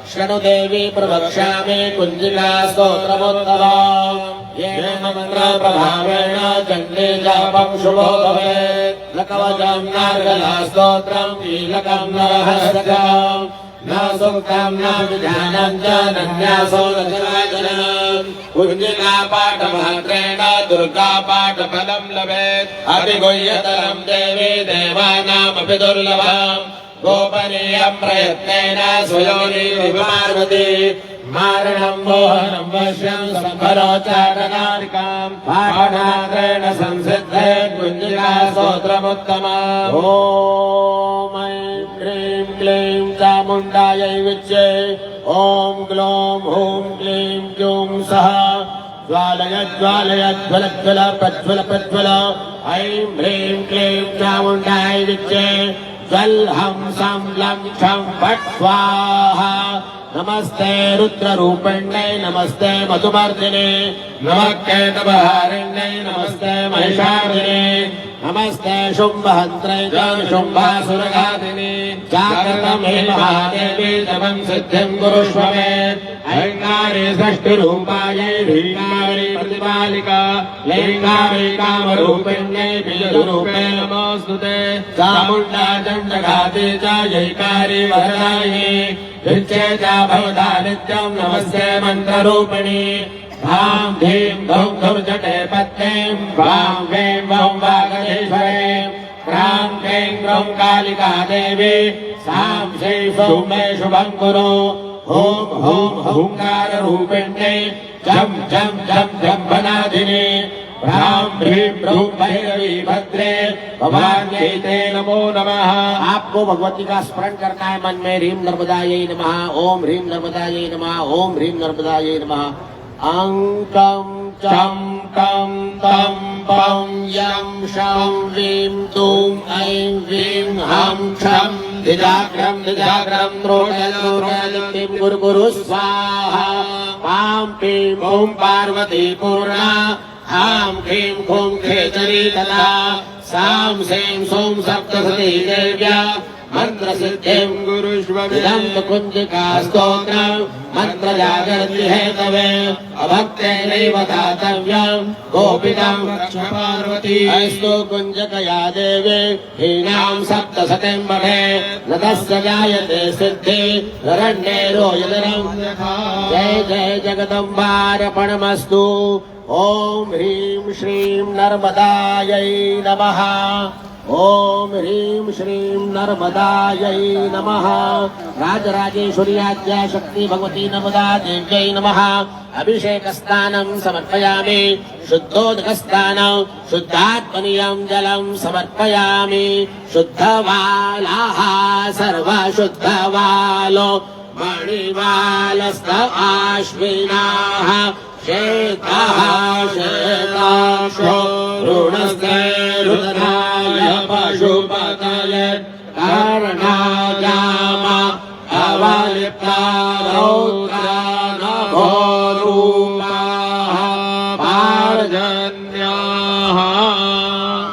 शृणु देवी प्रवक्ष्यामि कुञ्जिका स्तोत्रमुत्तमम् येन मन्त्रप्रभावेण चण्डे जापं शुभो भवेत् लकवचं नार्गला स्तोत्रं कीलकं नरहस्रकम् न सूक्तं न विधानं च नन्यासो न जनार्दनम् कुञ्जिका पाठमात्रेण दुर्गा पाठफलं लभेत् अतिगुह्यतरं देवी देवानामपि दुर्लभम् गोपनीयं प्रयत्नेन स्वयोनिर्विपार्वती मारणं मोहनं वश्यं सम्भरोच्चाटनादिकां पाठमात्रेण संसिद्धे कुञ्जिका स्तोत्रमुत्तमम्। ॐ ऐं ह्रीं क्लीं चामुण्डायै विच्चे ॐ ग्लौं हूं क्लीं क्यूं सः ज्वालय ज्वालय ज्वल ज्वल प्रज्वल प्रज्वल ऐं ह्रीं क्लीं चामुण्डायै विच्चे ज्वल हं सं लं क्षं फट् स्वाहा। नमस्ते रुद्ररूपिण्यै नमस्ते मधुमर्दिने नमः केतवहारिण्यै नमस्ते महिषार्दिने नमस्ते शुम्भहन्त्रै च शुम्भासुरघातिने जागृतमे महादेवी तवं सिद्धिं कुरुष्व मे। ऐङ्गारे षष्ठिरूपायै ह्रीङ्गारे प्रतिपालिका लैङ्गारे कामरूपिण्यै बीजरूपे नमोऽस्तुते चामुण्डा दण्डघाते च जैकारे वरदायै विच्चे च भवता नित्यं नमस्ते मन्त्ररूपिणी धाम धीं धूम धुर् जटे पत्नीं वां वें वं वागधेश्वरीं क्रां क्लीं ग्रौं कालिका देवी सां श्रीं सौं मे शुभं कुरु। ॐ हूं हुंकाररूपिण्यै जं जं जं जम्बनाधिने ह्रां ह्रीं ब्रूं भैरवी भद्रे भवान्यै ते नमो नमः। आपको भगवती का स्मरण करना है मन में। ह्रीं नर्मदायै नमः। ओम ह्रीं नर्मदायै नमः। ओम ह्रीं नर्मदायै नमः। अंकं चं कं तं पं यं शं वीं दूं ऐं वीं हं क्षं दिजाग्रं दिजाग्रं द्रोणयं गुरु गुरु स्वाहा। पां पीं ॐ पार्वती पूर्णा हां क्लीं खूं खेचरी तथा सां सें सौं सप्तसती देव्या मंत्र सिद्धिं गुरुष्व इदं कुञ्जिका स्तोत्रं मंत्र जागर्ति हेतवे अभक्तेनैव दातव्यं गोपितं रक्ष पार्वती। अस्तु कुञ्जकया देवे हीनां सप्तसतीं मठे न तस्य जायते सिद्धि ररण्ये रोयदरं जय जय जगदम्बार्पणमस्तु। ओम ह्रीं श्रीं नर्मदायै नमः। ओम ह्रीं श्रीं नर्मदायै नमः। राजराजेश्वर्याद्या शक्ति भगवती नर्मदा देव्यै नमः। अभिषेकस्नानं समर्पयामि शुद्धोदकस्नानं शुद्धात्मनीयं जलं समर्पयामि। शुद्धवालाः सर्वशुद्धवालो मणिवालस्त आश्विनाः शेताः शेताशो ऋणस्ते रुद्राय पशुपतये कर्णाजाम अवलिप्ता रौद्रा नभोरूपाः पार्ज कन्याः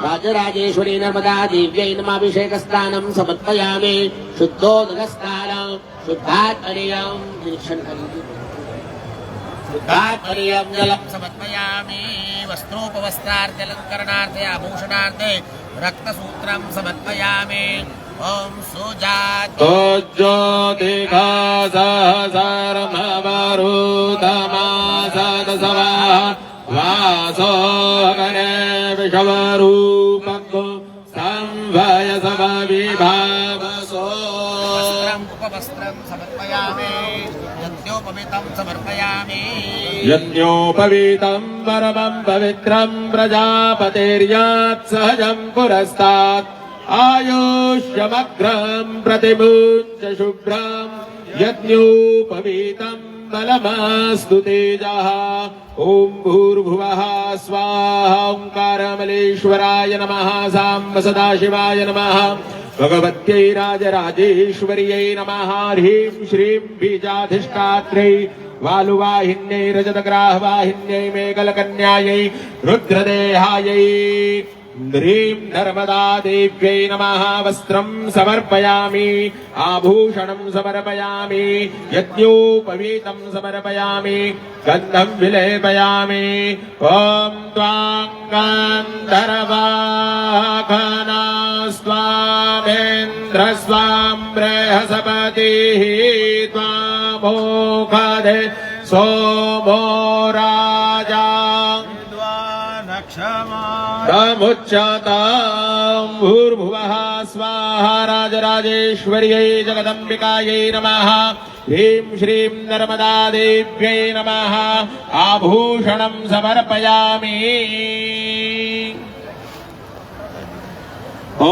राजराजेश्वरी नर्मदा देव्यै नमाभिषेकस्नानं समर्पयामि शुद्धोदकस्नानं शुद्धात्मनीयं शुद्धात्मनीयं जलं समर्पयामि वस्त्रोपवस्त्रार्थलङ्करणार्थे आभूषणार्थे रक्तसूत्रं समर्पयामि ओम सुजात ज्योतिघा सहसरमवरुतमासदसवा वासो गणे विषवरूपको संभयसमविभावसो उपवस्त्रं समर्पयामि यज्ञोपवीतं समर्पयामि यज्ञोपवीतं परमं पवित्रं प्रजापतिर्यात् सहजं पुरस्तात् आयुष्यमग्रं प्रतिमुञ्च शुभ्रं यज्ञोपवीतं बलमस्तु तेजः ॐ भूर्भुवः स्वाहा ओंकारमलेश्वराय नमः साम्ब सदाशिवाय नमः भगवत्यै राजराजेश्वर्यै नमः ह्रीं श्रीं बीजाधिष्ठात्रै वालुवाहिन्यै रजतग्राहवाहिन्यै मेघलकन्यायै रुद्रदेहायै ह्रीं नर्मदा देव्यै नमः वस्त्रं समर्पयामि आभूषणं समर्पयामि यज्ञोपवीतं समर्पयामि गन्धं विलेपयामि ॐ त्वां गन्धर्वाघनास्त्वामेन्द्रस्वां बृहस्पतिः त्वामोखदे सोमो राजा मुच्यतां भूर्भुवः स्वाहा राजराजेश्वर्यै जगदम्बिकायै नमः ह्रीं श्रीं नर्मदा देव्यै नमः आभूषणं समर्पयामि ॐ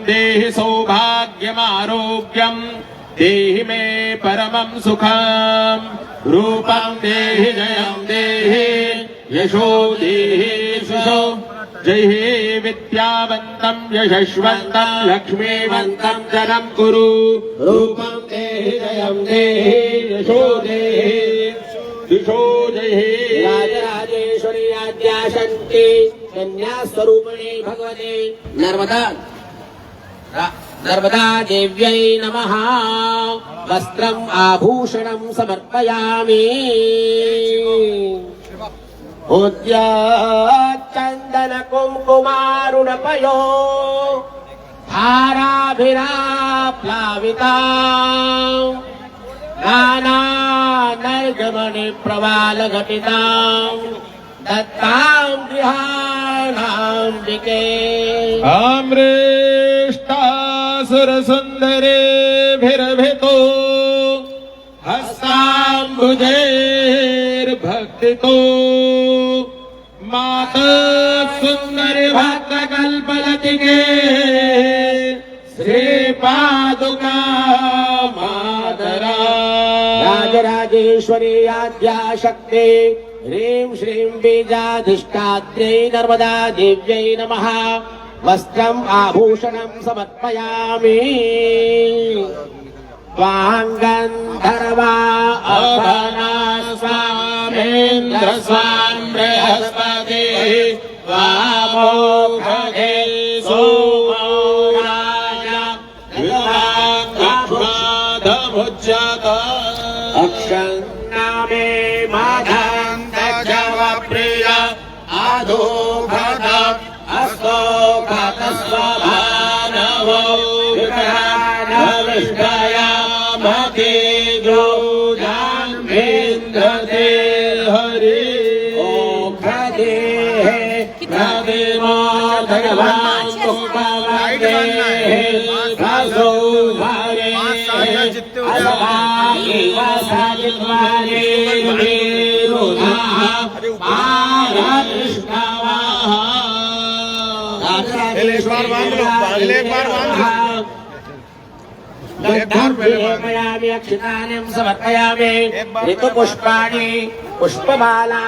देहि सौभाग्यमारोग्यं देहि मे परमं सुखं रूपं देहि जयं देहि यशो देहि सुषो जयहि विद्यावन्तं यशस्वन्तं लक्ष्मीवन्तं जनं कुरु रूपं देहि जयं देहि यशो देहि दिशो जयहि राजराजेश्वरी आद्याशन्ति कन्यास्वरूपिणी भगवते नर्मदा देव्यै नमः वस्त्रम् आभूषणं समर्पयामि उद्याचन्दन कुङ्कुमारुणपयो धाराभिराप्लाविता नानानर्गमणि प्रवालघटितां दत्तां गृहाणाम्बिके आम्रेष्टासुरसुन्दरेभिरभितो हस्ताम्बुजैर्भक्तितो मातः सुन्दरि भक्तकल्पलतिके श्रीपादुका मातरा राजराजेश्वरी आद्याशक्ति ह्रीं श्रीं बीजाधिष्ठात्रै नर्मदा देव्यै नमः वस्त्रम् आभूषणं समर्पयामि त्वां गन्धर्वा अघनास्वामेन्द्र स्वां बृहस्पतिः त्वामोघे सोमो राजा विद्वाङ्गमाधमुच्यते अक्षन्नामे माधान्तजवप्रिय आधोघट अस्तोघटस्वभानवो विकरानविष्टया मतिद्रोजान्मेन्द्रते हरि ॐ प्रदेहे प्रदेमो भगवान् पुष्पवदेहे भसो भरे अलभागिव साजित्वारे वीरुधाः पारकृष्णवाः समर्पयामि अक्षतानि समर्पयामि ऋतुपुष्पाणि पुष्पमाला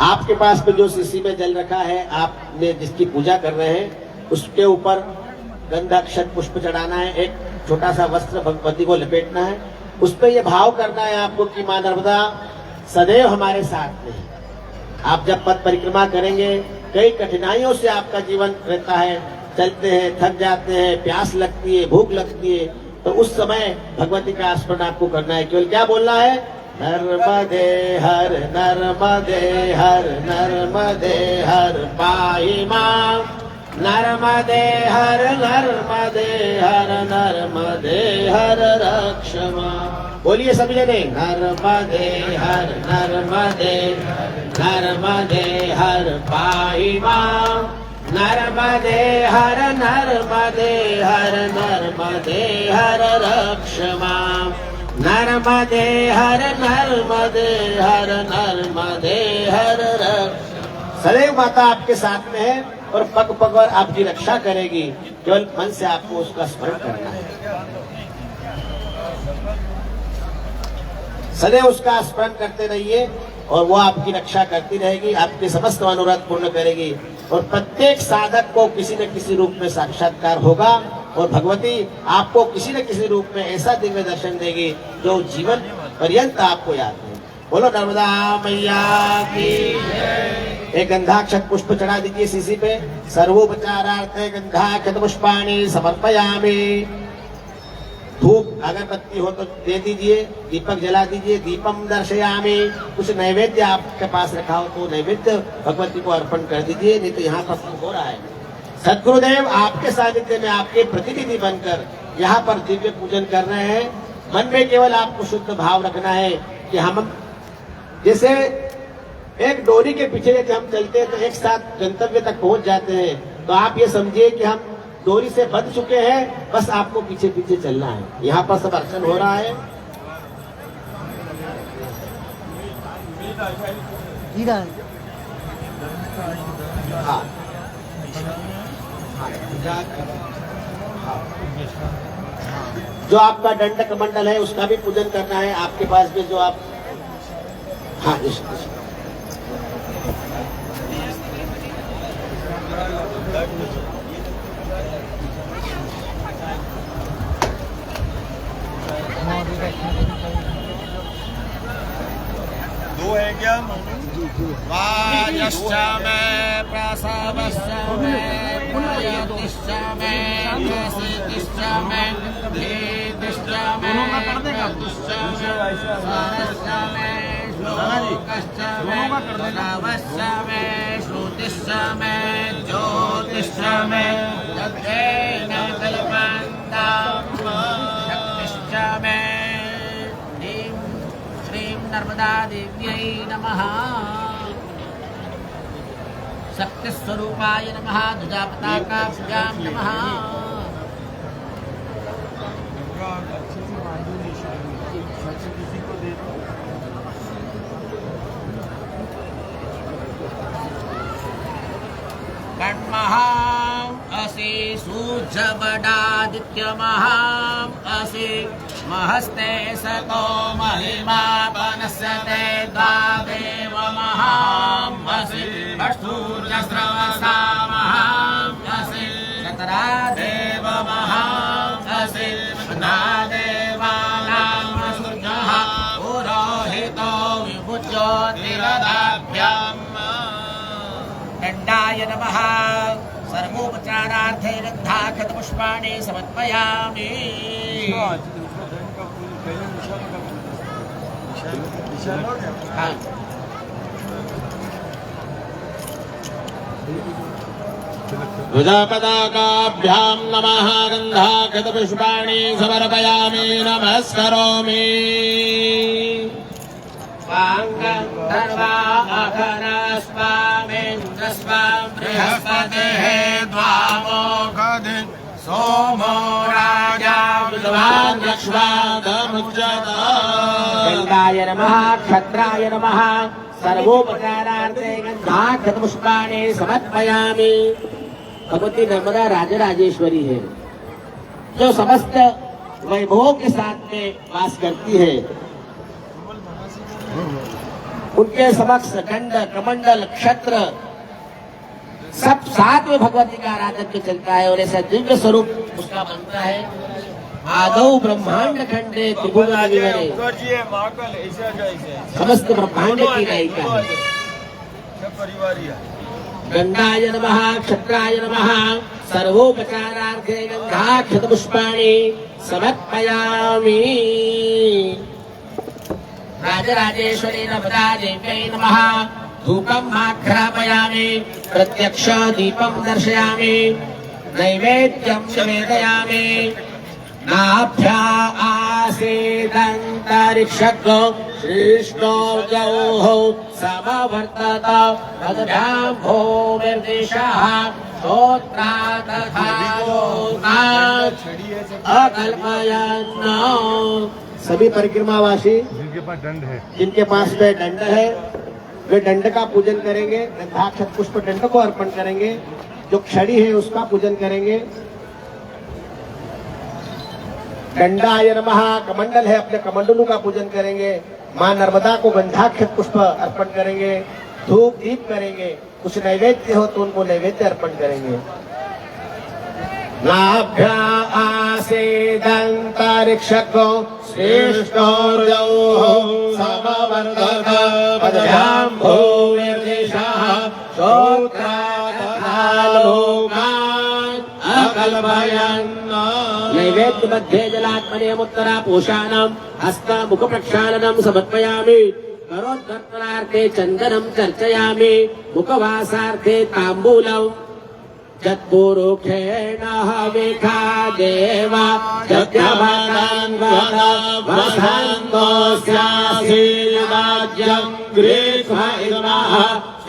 आपके पास में जो शीशी में जल रखा है, आपने जिसकी पूजा कर रहे हैं उसके ऊपर गंधाक्षत पुष्प चढ़ाना है, एक छोटा सा वस्त्र भगवती को लपेटना है, उस पर ये भाव करना है आपको कि मां नर्मदा सदैव हमारे साथ में है। आप जब पथ परिक्रमा करेंगे, कई कठिनाइयों से आपका जीवन रहता है, चलते हैं, थक जाते हैं, प्यास लगती है, भूख लगती है, तो उस समय भगवती का स्मरण आपको करना है। केवल क्या बोलना है? नर्मदे हर नर्मदे हर नर्मदे हर पाहि मां, नर्मदे हर नर्मदे हर नर्मदे हर रक्ष मां। बोलिए सभी जने, नर्मदे हर नर्मदे नर्मदे हर पाहि मां, नर्मदे हर नर्मदे हर नर्मदे हर रक्ष मां, नर्मदे हर नर्मदे हर नर्मदे हर रक्ष। सदैव माता आपके साथ में है और पग पग पर आपकी रक्षा करेगी। केवल मन से आपको उसका स्मरण करना है, सदैव उसका स्मरण करते रहिए और वो आपकी रक्षा करती रहेगी, आपके समस्त मनोरथ पूर्ण करेगी। और प्रत्येक साधक को किसी न किसी रूप में साक्षात्कार होगा और भगवती आपको किसी न किसी रूप में ऐसा दिव्य दर्शन देगी जो जीवन पर्यंत आपको याद है। बोलो नर्मदा मैया की। एक गंधाक्षत पुष्प चढ़ा दीजिए सीसी पे। सर्वोपचारार्थे गंधाक्षत पुष्पाणि समर्पयामि। धूप अगरबत्ती हो तो दे दीजिए, दीपक जला दीजिए, दीपम दर्शयामि। कुछ नैवेद्य आपके पास रखा हो तो नैवेद्य भगवती को अर्पण कर दीजिए, नहीं तो यहाँ पर हो रहा है। सद्गुरुदेव आपके सानिध्य में आपके प्रतिनिधि बनकर यहाँ पर दिव्य पूजन कर रहे हैं। मन में केवल आपको शुद्ध भाव रखना है कि हम जैसे एक डोरी के पीछे यदि हम चलते हैं तो एक साथ गंतव्य तक पहुंच जाते हैं, तो आप ये समझिए कि हम डोरी से बंध चुके हैं, बस आपको पीछे पीछे चलना है। यहाँ पर सब अर्चन हो रहा है। हाँ। जो आपका दंड कमंडल है उसका भी पूजन करना है आपके पास भी, जो आप हाँ दो है क्या? वाजश्च मे प्रसवश्च मे प्रयतिश्च मे प्रसिद्धिश्च मे भेदिश्च मे प्रतिश्च मे सारश्च मे श्लोकश्च मे नवश्च मे श्रुतिश्च मे ज्योतिश्च मे तद्वेन कल्पन्ताम् शक्तिश्च मे। श्रीं नर्मदा देव्यै नमः। शक्तिस्वरूपाय नमः। ध्वजापताकाभ्यां नमः। कण्महाम् असि सूर्यवडादित्यमहाम् असि महस्ते सतो महिमा पनस्यते द्वादेव महाम् असि सूर्यस्रवसा महाम् असि शतरादेव महाम् असि नादेवानाम् सूर्यः पुरोहितो विभुज्योतिरदाभ्याम्। दण्डाय नमः। सर्वोपचारार्थे गन्धाक्षत पुष्पाणि समर्पयामि। ध्वजापताकाभ्यां नमः। गन्धाक्षत पुष्पाणि समर्पयामि, नमस्करोमि। बृहस्पतिः द्वामोघदि सोमो राजा विद्वान् लक्ष्मादमुच्यते। गंगाय नमः। क्षत्राय नमः। सर्वोपचारार्थे गंधाक्षत पुष्पाणि समर्पयामि। भगवती नर्मदा राजराजेश्वरी है, जो समस्त वैभवों के साथ में वास करती है। उनके समक्ष दंड कमंडल क्षत्र सब साथ में भगवती का आराधन में चलता है और ऐसा दिव्य स्वरूप उसका बनता है। आदौ ब्रह्मांड खंडे त्रिभुवन विवरे, मुखर्जी है महाकाल ऐसा जैसे समस्त ब्रह्मांड की नायिका है। सब परिवार ही है। गंगाय नमः, क्षत्राय नमः, सर्वोपचारार्थे गंगाक्षत पुष्पाणि समर्पयामि। राजराजेश्वरी नर्मदा देव्यै नमः, धूपम् आघ्रापयामि, प्रत्यक्ष दीपं दर्शयामि, नैवेद्यं निवेदयामि। नाभ्या आसीदन्तरिक्षगो श्रेष्ठोर्जौः समवर्तत पदभ्यां भूमिर्दिशः श्रोत्रात् तथा लोकात् अकल्पयन्। सभी परिक्रमावासी जिनके पास में दंड है वे दंड का पूजन करेंगे, गंधाक्षत पुष्प दंड को अर्पण करेंगे। जो क्षणी है उसका पूजन करेंगे। दंडाय नमः, कमंडल है अपने कमंडलों का पूजन करेंगे। मां नर्मदा को गंधाक्षत पुष्प अर्पण करेंगे, धूप दीप करेंगे। कुछ नैवेद्य हो तो उनको नैवेद्य अर्पण करेंगे। नाभ्या आसीदन्तरिक्षगो श्रेष्ठोर्जौः समवर्तत पदभ्यां भूमिर्दिशः श्रोत्रात् तथा लोकात् अकल्पयन्। नैवेद्य मध्ये जलात्मनेमुत्तरा पोषाणं हस्ता मुख प्रक्षालनं समर्पयामि। करोद्वर्तनार्थे चन्दनं चर्चयामि, मुखवासार्थे ताम्बूलम्। जत्पुरुषेण हविखा देवा वसन्तोऽस्यासीर्वाज्यं गृहीत्वा इदमः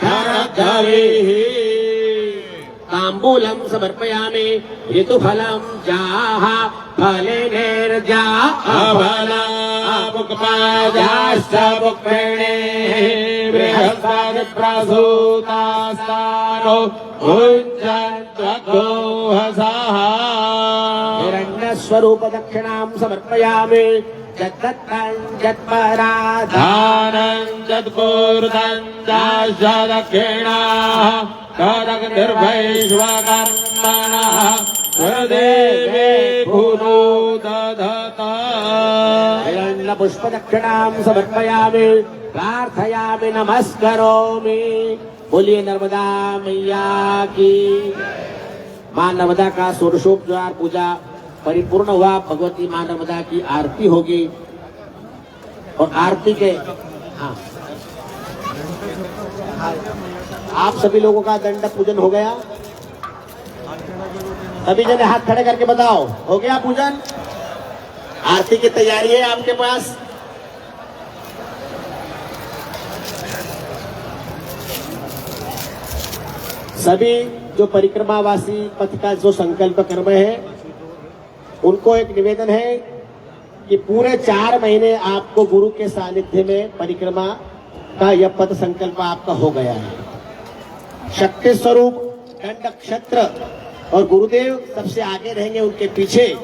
शरद्धरिः। ताम्बूलं समर्पयामि, ऋतुफलं जाः फलिनेर्जा अफलामुक्पादाश्च मुक्मिणेः बृहस्पतिप्रसूतास्तानो भुञ्जन्त्वगोहसः। हिरण्यस्वरूप दक्षिणां समर्पयामि, यद्दत्तं यत्पराधानं यत्पूर्तं दाश्च दक्षिणाः कदग्निर्वैश्वकर्मणः गुरुदेवे भूनो दधता। हिरण्यपुष्पदक्षिणां समर्पयामि, प्रार्थयामि, नमस्करोमि। बोलिए नर्मदा मैया की। मां नर्मदा का षोडशोपचार पूजा परिपूर्ण हुआ। भगवती मां नर्मदा की आरती होगी और आरती के आप सभी लोगों का दंड पूजन हो गया। सभी जने हाथ खड़े करके बताओ, हो गया पूजन? आरती की तैयारी है आपके पास? सभी जो परिक्रमावासी पथ का जो संकल्प कर्म है उनको एक निवेदन है कि पूरे 4 महीने आपको गुरु के सानिध्य में परिक्रमा का यह पद संकल्प आपका हो गया है। शक्ति स्वरूप दंड क्षत्र और गुरुदेव सबसे आगे रहेंगे, उनके पीछे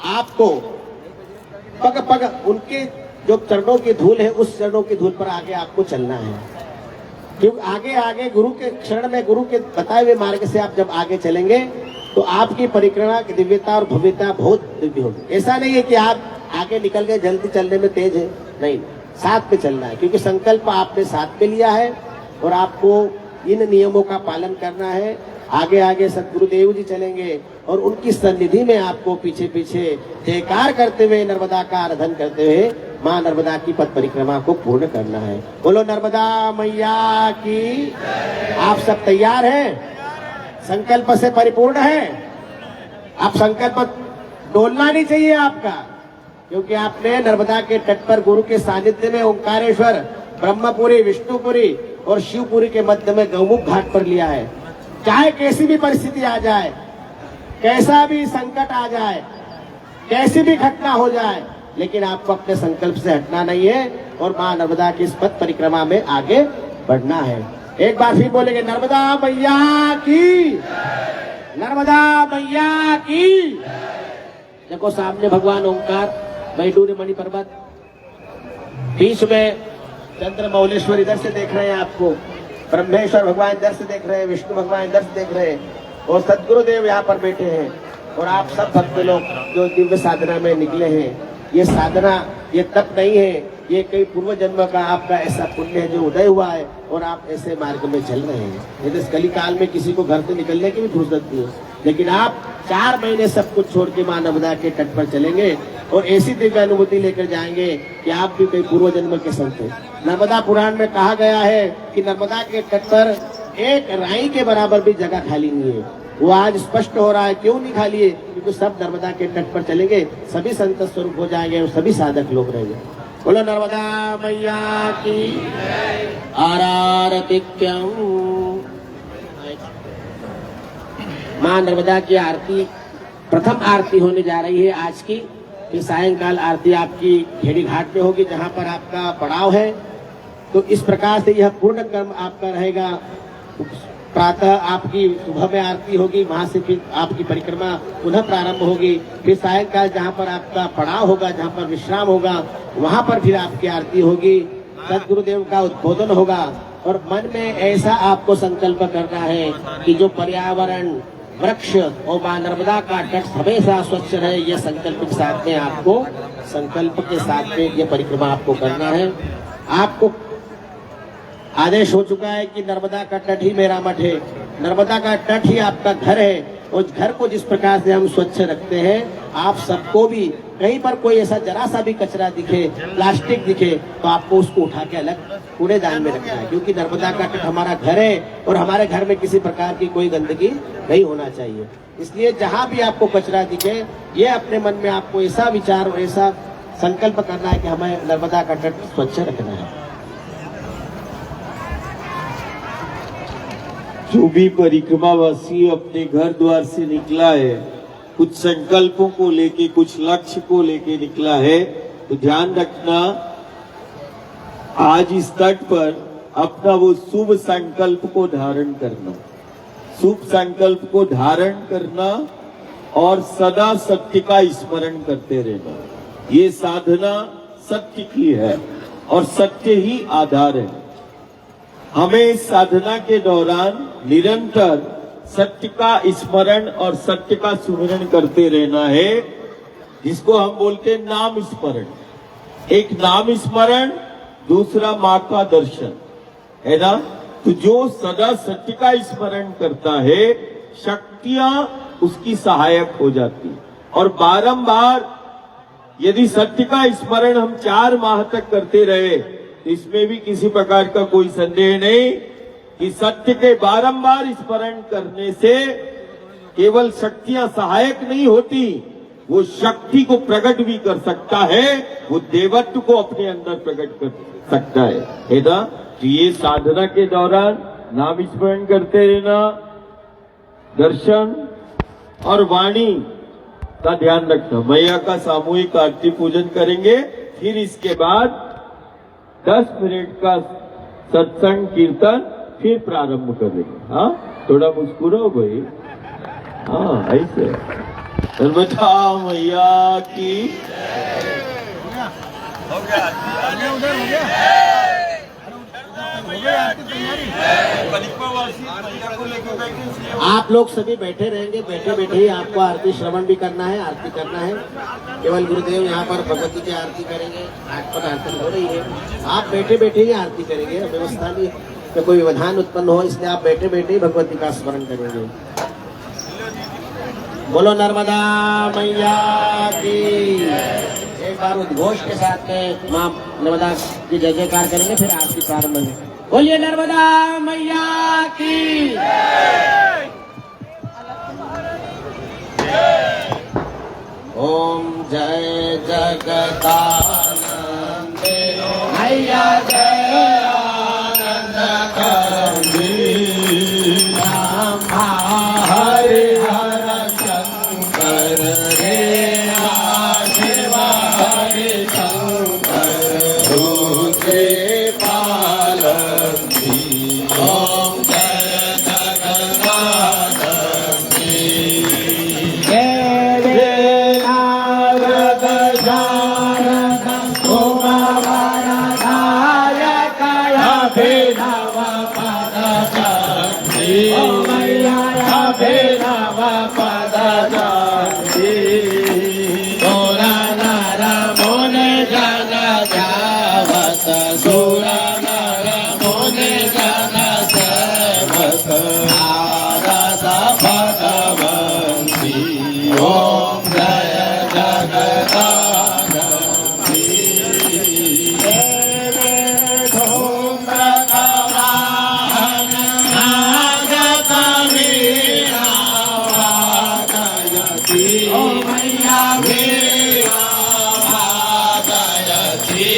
आपको पग पग उनके जो चरणों की धूल है उस चरणों की धूल पर आगे आपको चलना है। क्योंकि आगे आगे गुरु के शरण में, गुरु के बताए हुए मार्ग से आप जब आगे चलेंगे तो आपकी परिक्रमा की दिव्यता और भव्यता बहुत दिव्य होगी। ऐसा नहीं है कि आप आगे निकल गए, जल्दी चलने में तेज है, नहीं, साथ में चलना है। क्योंकि संकल्प आपने साथ में लिया है और आपको इन नियमों का पालन करना है। आगे आगे सतगुरुदेव जी चलेंगे और उनकी सन्निधि में आपको पीछे पीछे जयकार करते हुए, नर्मदा का आराधन करते हुए मां नर्मदा की पथ परिक्रमा को पूर्ण करना है। बोलो नर्मदा मैया की। आप सब तैयार हैं? संकल्प से परिपूर्ण है? आप संकल्प डोलना नहीं चाहिए आपका, क्योंकि आपने नर्मदा के तट पर गुरु के सानिध्य में ओंकारेश्वर, ब्रह्मपुरी, विष्णुपुरी और शिवपुरी के मध्य में गौमुख घाट पर लिया है। चाहे कैसी भी परिस्थिति आ जाए, कैसा भी संकट आ जाए, कैसी भी घटना हो जाए, लेकिन आपको अपने संकल्प से हटना नहीं है और मां नर्मदा की इस पथ परिक्रमा में आगे बढ़ना है। एक बार फिर बोलेंगे नर्मदा मैया की, नर्मदा मैया की। देखो सामने भगवान ओंकार, बैडूरी मणि पर्वत, बीच में चंद्रमौलेश्वर इधर से देख रहे हैं आपको। ब्रह्मेश्वर भगवान इधर से देख रहे हैं, विष्णु भगवान इधर से देख रहे हैं और सदगुरुदेव यहाँ पर बैठे हैं। और आप सब भक्त लोग जो दिव्य साधना में निकले हैं, ये साधना ये तप नहीं है, ये कई पूर्व जन्म का आपका ऐसा पुण्य है जो उदय हुआ है और आप ऐसे मार्ग में चल रहे हैं। यदि इस कली काल में किसी को घर से निकलने की भी फुर्सत नहीं है, लेकिन आप 4 महीने सब कुछ छोड़ के मां नर्मदा के तट पर चलेंगे और ऐसी दिव्य अनुभूति लेकर जाएंगे कि आप भी कई पूर्व जन्म के संत हैं। नर्मदा पुराण में कहा गया है कि नर्मदा के तट पर एक राई के बराबर भी जगह खाली नहीं है। वो आज स्पष्ट हो रहा है, क्यों नहीं खाली है? क्योंकि सब नर्मदा के तट पर चलेंगे, सभी संत स्वरूप हो जाएंगे और सभी साधक लोग रहेंगे। बोलो नर्मदा मैया की आरतिक्यम। मां नर्मदा की आरती प्रथम आरती होने जा रही है आज की। फिर सायंकाल आरती आपकी खेड़ी घाट में होगी जहां पर आपका पड़ाव है। तो इस प्रकार से यह पूर्ण कर्म आपका रहेगा। प्रातः आपकी सुबह में आरती होगी, वहां से फिर आपकी परिक्रमा पुनः प्रारंभ होगी। फिर सायंकाल जहां पर आपका पड़ाव होगा, जहां पर विश्राम होगा, वहां पर फिर आपकी आरती होगी, सदगुरुदेव का उद्बोधन होगा। और मन में ऐसा आपको संकल्प करना है कि जो पर्यावरण, वृक्ष और मां नर्मदा का तट हमेशा स्वच्छ रहे, ये संकल्प के साथ में आपको संकल्प के साथ में ये परिक्रमा आपको करना है। आपको आदेश हो चुका है कि नर्मदा का तट ही मेरा मठ है, नर्मदा का तट ही आपका घर है। और घर को जिस प्रकार से हम स्वच्छ रखते हैं, आप सबको भी कहीं पर कोई ऐसा जरा सा भी कचरा दिखे, प्लास्टिक दिखे, तो आपको उसको उठा के अलग कूड़ेदान में रखना है। क्योंकि नर्मदा का तट हमारा घर है और हमारे घर में किसी प्रकार की कोई गंदगी नहीं होना चाहिए। इसलिए जहां भी आपको कचरा दिखे, ये अपने मन में आपको ऐसा विचार और ऐसा संकल्प करना है कि हमें नर्मदा का तट स्वच्छ रखना है। जो भी परिक्रमावासी अपने घर द्वार से निकला है, कुछ संकल्पों को लेके, कुछ लक्ष्य को लेके निकला है, तो ध्यान रखना आज इस तट पर अपना वो शुभ संकल्प को धारण करना, शुभ संकल्प को धारण करना और सदा सत्य का स्मरण करते रहना। ये साधना सत्य की है और सत्य ही आधार है। हमें इस साधना के दौरान निरंतर सत्य का स्मरण और सत्य का सुमिरन करते रहना है, जिसको हम बोलते हैं नाम स्मरण। एक नाम स्मरण, दूसरा मां का दर्शन, है ना। तो जो सदा सत्य का स्मरण करता है, शक्तियां उसकी सहायक हो जाती। और बारंबार यदि सत्य का स्मरण हम 4 माह तक करते रहे, तो इसमें भी किसी प्रकार का कोई संदेह नहीं कि सत्य के बारंबार स्मरण करने से केवल शक्तियां सहायक नहीं होती, वो शक्ति को प्रकट भी कर सकता है, वो देवत्व को अपने अंदर प्रकट कर सकता है ना। तो ये साधना के दौरान नाम स्मरण करते रहना, दर्शन और वाणी का ध्यान रखना। मैया का सामूहिक आरती पूजन करेंगे, फिर इसके बाद 10 मिनट का सत्संग कीर्तन फिर प्रारंभ करेंगे। हाँ, थोड़ा मुस्कुराओ भाई। हाँ, ऐसे नर्मदा मैया की। हो गया उधर हो गया आप लोग सभी बैठे रहेंगे, बैठे बैठे ही आपको आरती श्रवण भी करना है, आरती करना है। केवल गुरुदेव यहाँ पर भगवती की आरती करेंगे, घाट पर आरती हो रही है, आप बैठे बैठे ही आरती करेंगे। व्यवस्था भी तो कोई व्यवधान उत्पन्न हो, इसलिए आप बैठे बैठे ही भगवती का स्मरण करेंगे। बोलो नर्मदा मैया की। एक बार उद्घोष के साथ में मां नर्मदा की जय जयकार करेंगे, फिर आरती प्रारंभ होगी। बोलिए नर्मदा मैया की। ओम जय जगदानंद मैया जय आनंद करंदी ब्रह्मा हरि हर शंकर रे शिव हरि शंकर रुद्रे पालकी। ओम जय जगन्नाथ ओ मैया वीणा वादयति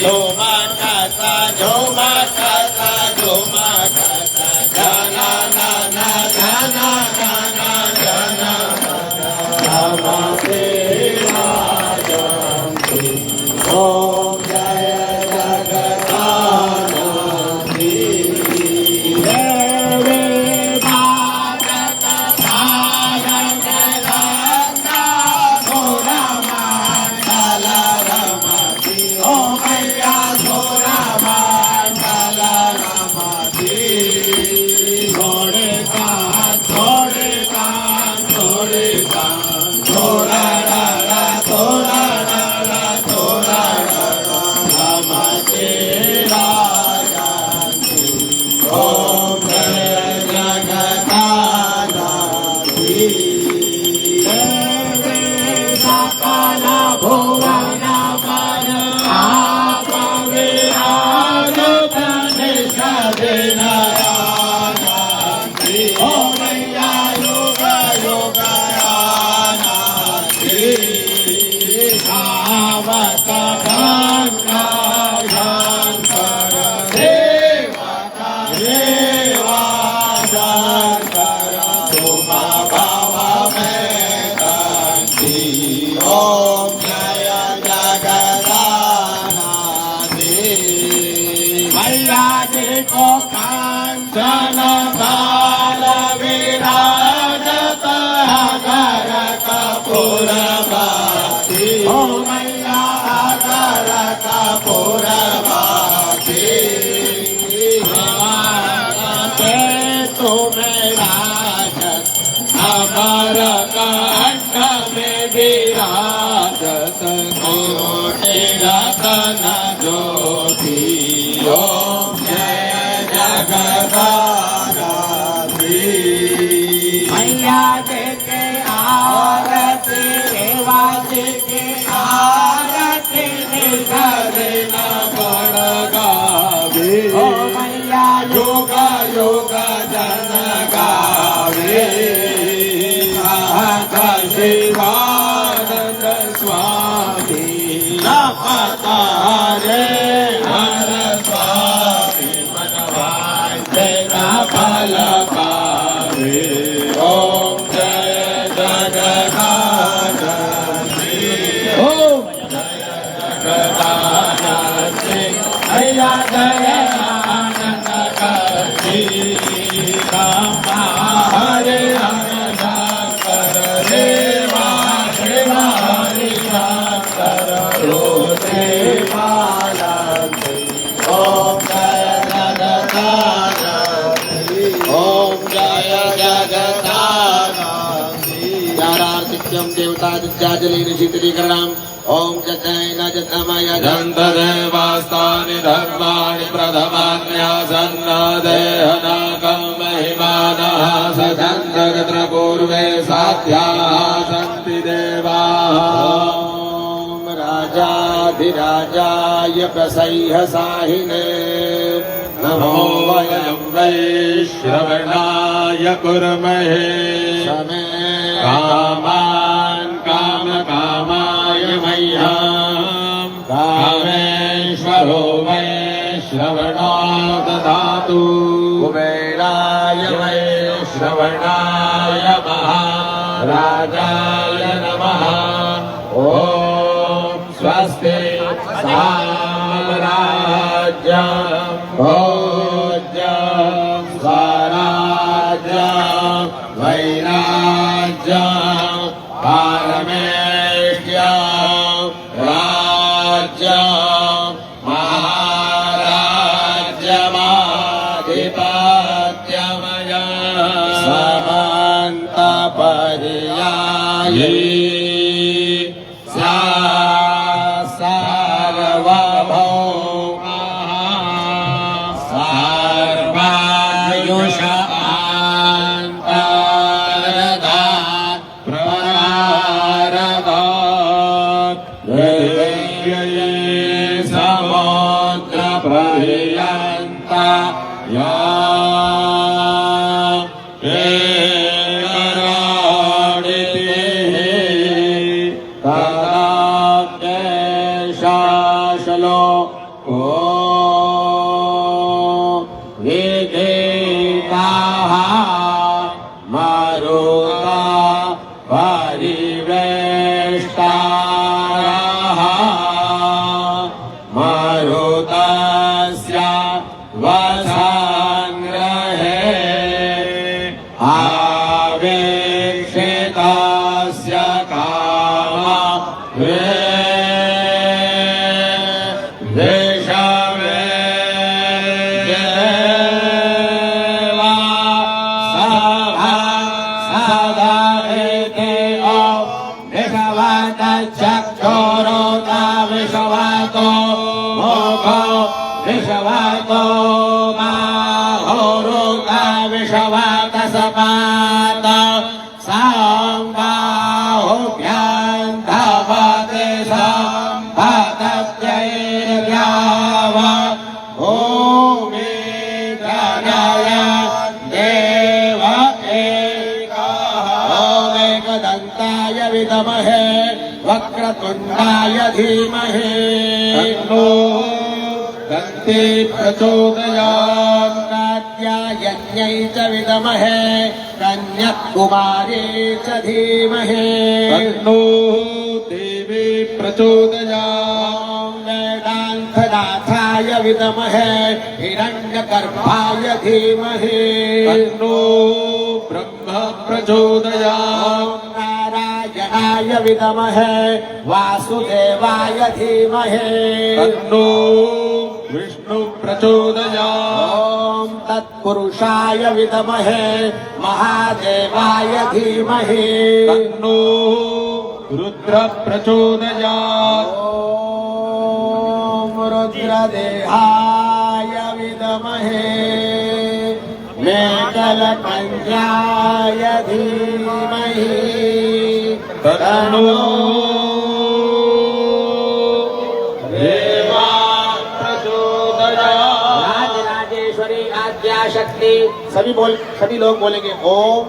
झुमकता झुमकता झुमकता जन नन जन गण जन नमस्ते राजन्ति ओम जय जगदानंदी देवी भारत भारत गंगा सुरमंडल रमति ओ मैया सुरमंडल रमति छोड़े कान छोड़े कान छोड़े कान छोड़ा डरा छोड़ा डरा छोड़ा डरा नमस्ते राजन्ति ओम जय जगदानंदी देवी सकल भुवन मन आप विराजत निषदिनयानन्दी ओ मैया युग युग आनन्दी धावत गंगा शंकर सेवक देवा शंकर तुम भव में गंती ओम जय जगदानंदी मैया जी को कांचन काल विराजत अगर कपूरवासी ओ मैया अगर कपूरवासी के तुम्हें राजत अमर कंठ में विराजत कोटि रतन ज्योति ओम जय जगदानंदी मैया जी के आरती देवासी के आरती निषदिन बड़ गावे ओ मैया युग युग जन गावे सहज शिवानंद स्वामी नमता रे हर स्वामी मनवाय तेरा फल पावे ओम जय जगदानंदी ओम जगदानंदी मैया जय आनंद करती राम हरे हरे शंकर देवा देवा हरि शंकर रोते पालन्ति ओम जय जगदानंदी ओम जय जगदानंदी यारार्तिक्यं देवतादित्याजलेन शीतलीकरणम् ओम जतैन जतमय दन्तदेवास्तानि धर्माणि प्रथमान्यासन्न देहनाकं महिमानः सचन्द्रगत्र पूर्वे साध्याः सन्ति देवाः ओम राजाधिराजाय प्रसह्य साहिने नमो वयं वैश्रवणाय कुर्महे समे कामान् कामकामाय मह्यं कामेश्वरो वैश्रवणो ददातु कुबेराय वैश्रवणाय महाराजाय नमः ॐ स्वस्ति साम्राज्यं भोज्यं स्वराज्यं वैराज्यं पारमेष्ठ्यं राज्यं महाराज्यमाधिपत्यमयं समन्तपर्यायी सार्वभौमः सर्वायुषान्तरदात् प्रहारदात् समुद्रपर्यन्ता या कराणि परिवेष्टारः मरुतस्य वसङ्ग्रहे आवेक्षितस्य कामा विषमे देवा सदारिते विषवतश्चक्षुरुत विषवतो मोघो विषवतो बाहुरुत विषवतसपात संबाहुभ्यां धवते संपतत्यैर्याव भूमिधनय देव एकः ओमेकदन्ताय विद्महे वक्रतुण्डाय धीमहि तन्नो दन्ती प्रचोदयात् कात्यायन्यै च विद्महे कन्याकुमारी च धीमहि तन्नो देवी प्रचोदयात् वेदान्तनाथाय विद्महे हिरण्यगर्भाय धीमहि तन्नो ब्रह्म प्रचोदयात् नारायणाय विद्महे वासुदेवाय धीमहि तन्नो विष्णु प्रचोदयात् ॐ तत्पुरुषाय विद्महे महादेवाय धीमहि तन्नो रुद्र प्रचोदयात् ॐ रुद्रदेहाय विद्महे मेकलपञ्चाय धीमहि तन्नो देवा प्रचोदयात् राजराजेश्वरी आद्याशक्ति सभी लोग बोलेंगे ओम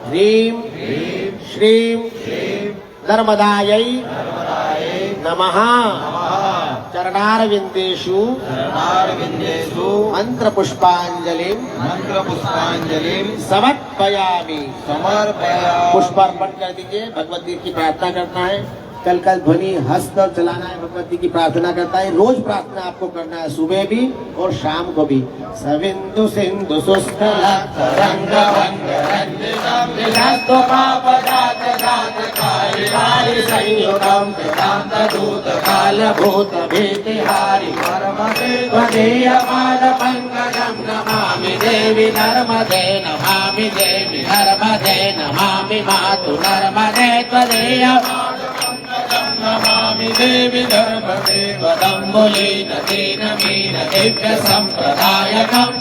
ह्रीं श्रीं नर्मदायै नमः चरणारविंदेषु मंत्र पुष्पांजलिं समर्पयामि पुष्पार्पण कर दीजिए। भगवती की प्रार्थना करना है। कल का ध्वनि हस्त चलाना है। भगवती की प्रार्थना करता है। रोज प्रार्थना आपको करना है, सुबह भी और शाम को भी। सविंदु सिंधु सुस्थल रंग भंग रंजितम निषादो पापदात दात कारिहारि संयुगम वेदांत दूत काल भूत भीतिहारि परमते त्वदीय पाद पंकजं नमामि देवी नर्मदे नमामि देवी नर्मदे नमामि मातु नर्मदे त्वदीय नमामि देवी नर्मदे त्वदम्बुलीन दीनमीन दिव्य सम्प्रदायकं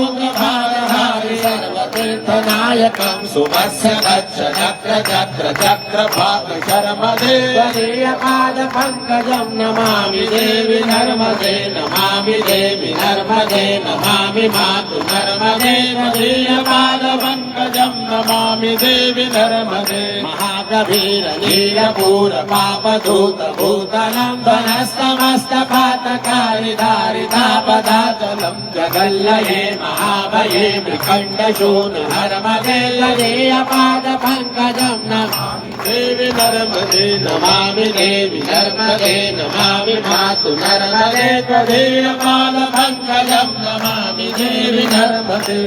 कलोमलोकभारहारि सर्वतीर्थनायकं सुमत्स्य गच्छ चक्र चक्र चक्र भाग शर्मदे त्वदीय पाद पंकजं नमामि देवी नर्मदे नमामि देवी नर्मदे नमामि मातु नर्मदे त्वदीय पाद पंकजं नमामि देवी नर्मदे महागभीर नीलपूर पापधूत भूतलं वनस्तमस्त पातकारि धारितापदाचलं जगल्लये महाभये मृखण्डशून नर्मदे त्वदीय पाद पंकजं नमामि देवी नर्मदे नमामि देवी नर्मदे नमामि मातु नर्मदे त्वदीय पाद पंकजं नमामि देवी नर्मदे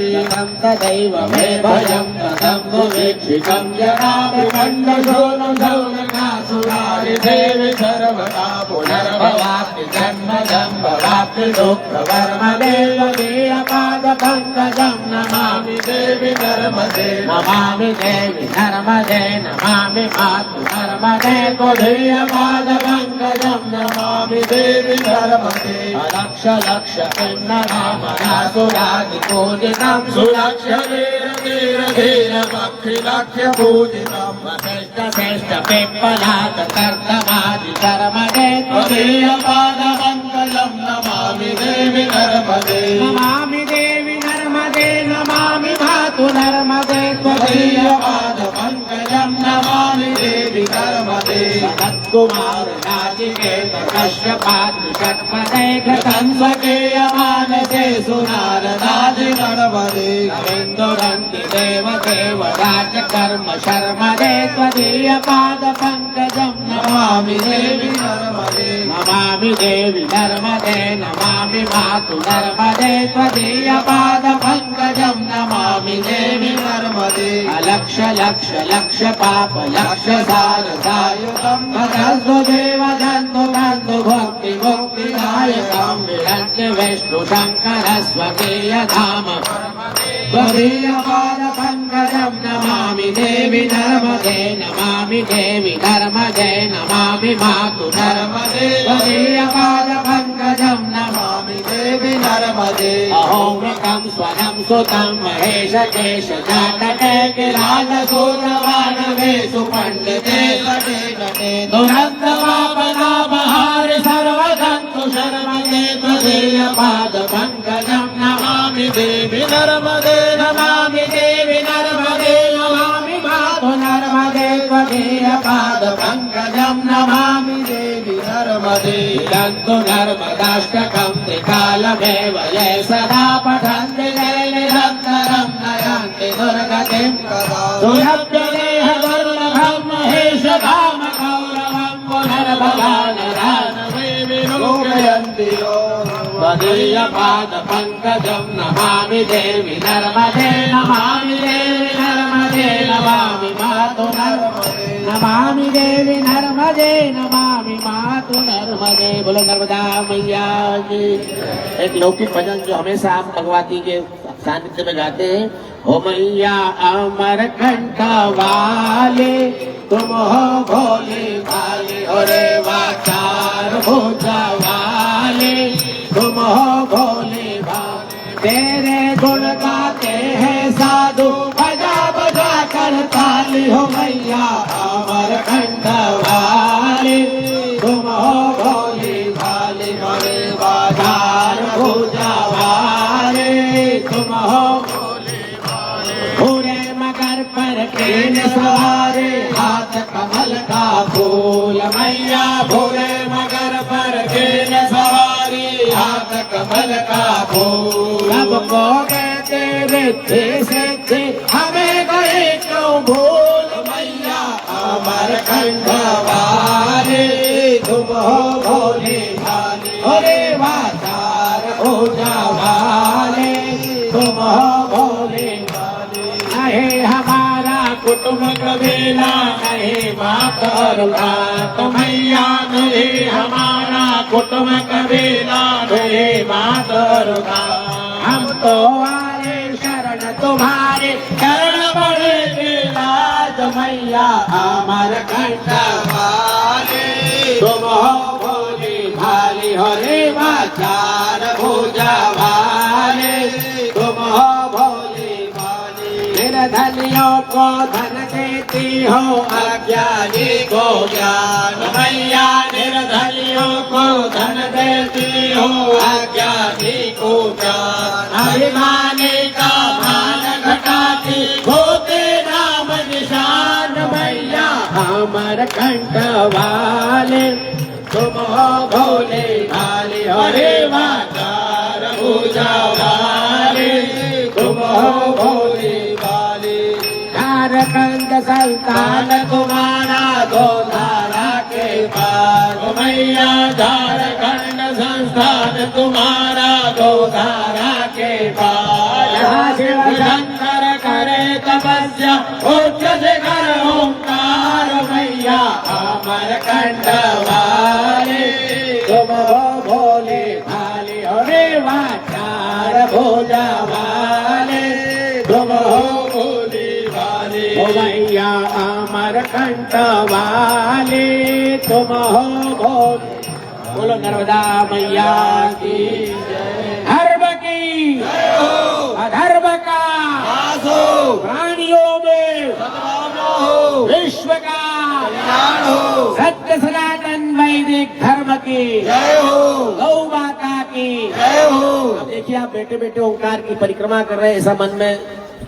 तदैव मे भयं तदम्बुवीक्षितं जगामि खण्डशूनं शौनकासुरारि देवी सर्वदा पुनर्भवाप्ति जन्मजं भवाप्ति दुःखवर्मदे त्वदीय पाद पंकजं नमामि देवी नर्मदे नमामि देवी नर्मदे नमामि मातु नर्मदे त्वदीय पाद पंकजं नमामि देवी नर्मदे अलक्ष लक्ष किन्नरामरासुरादिपूजितं सुलक्ष वीर वीर धीरमखिलक्ष्य पूजितं वसिष्ठ श्रेष्ठ पिप्पलाद कर्तमादि कर्मदे त्वदीय पाद पंकजं नमामि देवी नर्मदे नमामि देवी नर्मदे नमामि मातु नर्मदे त्वदीय पाद पंकजं नमामि देवी नर्मदे सनत्कुमार राज नाचिकेत कश्यपात् षट्पदे कृतं स्वकीयमानसे सुनारदादि नर्मदे रविन्दुरन्ति देवदेवराज कर्म शर्मदे त्वदीयपादपङ्कजं नमामि देवि नर्मदे नमामि देवि नर्मदे नमामि मातु नर्मदे त्वदीयपादपङ्कजं नमामि देवि नर्मदे अलक्ष लक्ष लक्ष पाप लक्ष सार सायुधं भजस्व देव जन्तु बन्धु भक्ति मुक्ति दायकं विरञ्च विष्णु शङ्कर स्वकीय धाम त्वदीय पाद पंकजं नमामि देवि नर्मदे नमामि देवि नर्मदे नमामि मातु नर्मदे त्वदीय पाद पंकजं नमामि देवि नर्मदे अहोमकं स्वनं सुतं महेश केश जातके किरात सूत्रवानवे सुपण्डिते नटे नटे दुरन्त पापनापहार सर्वसन्तु शर्मदे त्वदीय पाद पंकजं नमामि देवि नर्मदे नमामि देवि नर्मदे नमामि मातु नर्मदे त्वदीय पाद पंकजं नमामि देवि नर्मदे दन्तु नर्मदाष्टकं त्रिकालमेव ये सदा पठन्ति निरन्तरं नयन्ति दुर्गतिं दुरभ्यदेह दुर्लभं महेश धाम गौरवं पुनर्भवानरानवे विलोकयन्ति त्वदीय पाद पंकजं नमामि देवि नर्मदे नमामि देवि नर्मदे नमामि मातु नर्मदे नमामि देवि नर्मदे नमामि मातु नर्मदे। बोलो नर्मदा मैया की। एक लौकिक भजन जो हमेशा हम भगवती के सानिध्य में गाते हैं, हो मैया अमर कंठ वाले तुम हो भोले भाले हो रे वाचार भुजा वाले तुम हो भोले भाले तेरे गुण गाते हैं साधु बजा बजा कर ताली हो मैया अमर कंठ वाले तुम हो भोले भाले हो रे वाचार भुजा वाले तुम हो भूरे मगर पर केन सवारे हाथ कमल का फूल मैया भूरे मगर पर केन सवारी हाथ कमल का फूल सबको कहते रिद्धि सिद्धि हमें गए क्यों भूल मैया अमर कंठ वाले तुम हो भोले भाले अरे वाचार भुजा वाले तुम हो भोले है हमारा कुटुंब कबीला नहीं बाप और बाप मैया नहीं हमारा कुटुंब कबीला नहीं बाप और बाप हम तो आए शरण तुम्हारे शरण बड़े लाज मैया अमर कंठ वाले तुम हो भोले भाले हो रे वाचार भुजा वाले तुम हो भोले निर्धनियों को धन देती हो अज्ञानी को ज्ञान मैया निर्धनियों को धन देती हो अज्ञानी को ज्ञान अभिमानी का मान घटाती होते नाम निशान मैया अमर कंठ वाले तुम हो भोले भाले हरे वाचार भुजा वाले तुम हो भोले झारखंड संतान तुम्हारा दो धारा के पार मैया झारखंड संस्थान तुम्हारा दो धारा के पार शिव शंकर करे तपस्या उच्च शिखर ओंकार मैया अमर कंठ वाले तुम हो भोले भाले हरे वाचार भुजा वाले तुम हो भोले भाले हो मैया अमर कंठ वाले तुम हो भोले। बोलो नर्मदा मैया की धर्म की अधर्म का प्राणियों में विश्व का सत्य सनातन वैदिक धर्म की गौ माता की। अब देखिए आप बेटे बेटे ओंकार की परिक्रमा कर रहे हैं, ऐसा मन में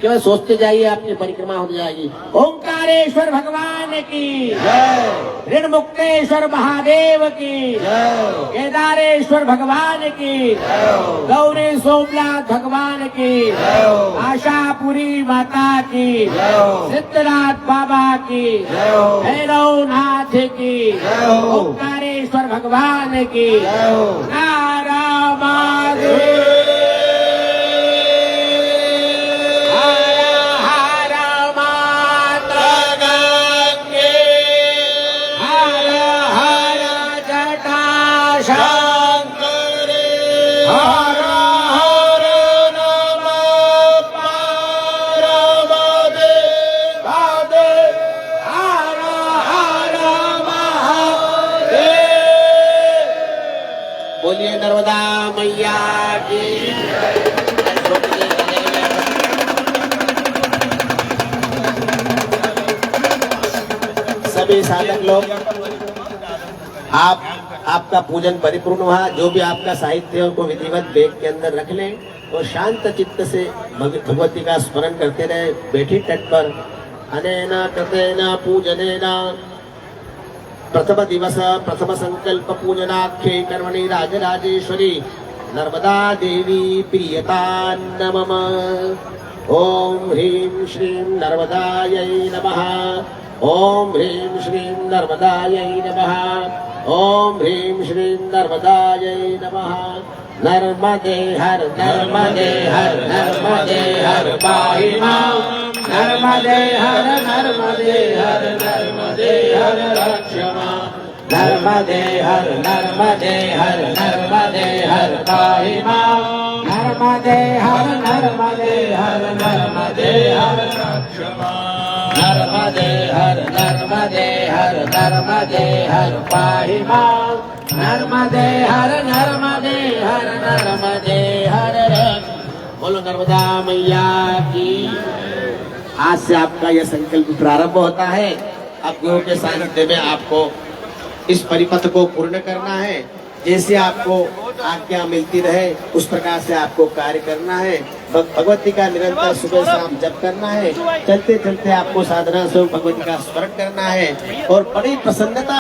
केवल सोचते जाइए, आपकी परिक्रमा हो जाएगी। ओंकारेश्वर भगवान की जय ऋण मुक्तेश्वर महादेव की केदारेश्वर भगवान की गौरी सोमनाथ भगवान की आशापुरी माता की सिद्धनाथ बाबा की भैरवनाथ की ओंकारेश्वर भगवान की नारा माधुरी बोलिए नर्मदा मैया की। सभी साधक लोग आपका पूजन परिपूर्ण हुआ। जो भी आपका साहित्य है उनको विधिवत बैग के अंदर रख लें और शांत चित्त से भगवती का स्मरण करते रहे। बैठी तट पर अनेन कृतेन पूजनेन प्रथम दिवस प्रथम संकल्प पूजनाख्ये कर्मणि राजराजेश्वरी नर्मदा देवी प्रियता नमः। ओम ह्रीं श्रीं नर्मदायै नमः। ओम ह्रीं श्रीं नर्मदायै नमः। ओम ह्रीं श्रीं नर्मदायै नमः। नर्मदे हर नर्मदे हर नर्मदे हर पाहि मां। नर्मदे हर नर्मदे हर नर्मदे हर रक्ष मां। नर्मदे हर नर्मदे हर नर्मदे हर पाहि मां। नर्मदे हर नर्मदे हर नर्मदे हर रक्ष मां। नर्मदे हर नर्मदे हर नर्मदे हर पाहि मां। नर्मदे हर नर्मदे हर नर्मदे हर रक्ष। बोलो नर्मदा मैया की। आज से आपका यह संकल्प प्रारंभ होता है। अब गुरु के सानिध्य में आपको इस परिपथ को पूर्ण करना है। जैसे आपको आज्ञा मिलती रहे उस प्रकार से आपको कार्य करना है। भगवती का निरंतर सुबह शाम जप करना है। चलते चलते आपको साधना से भगवती का स्मरण करना है और बड़ी प्रसन्नता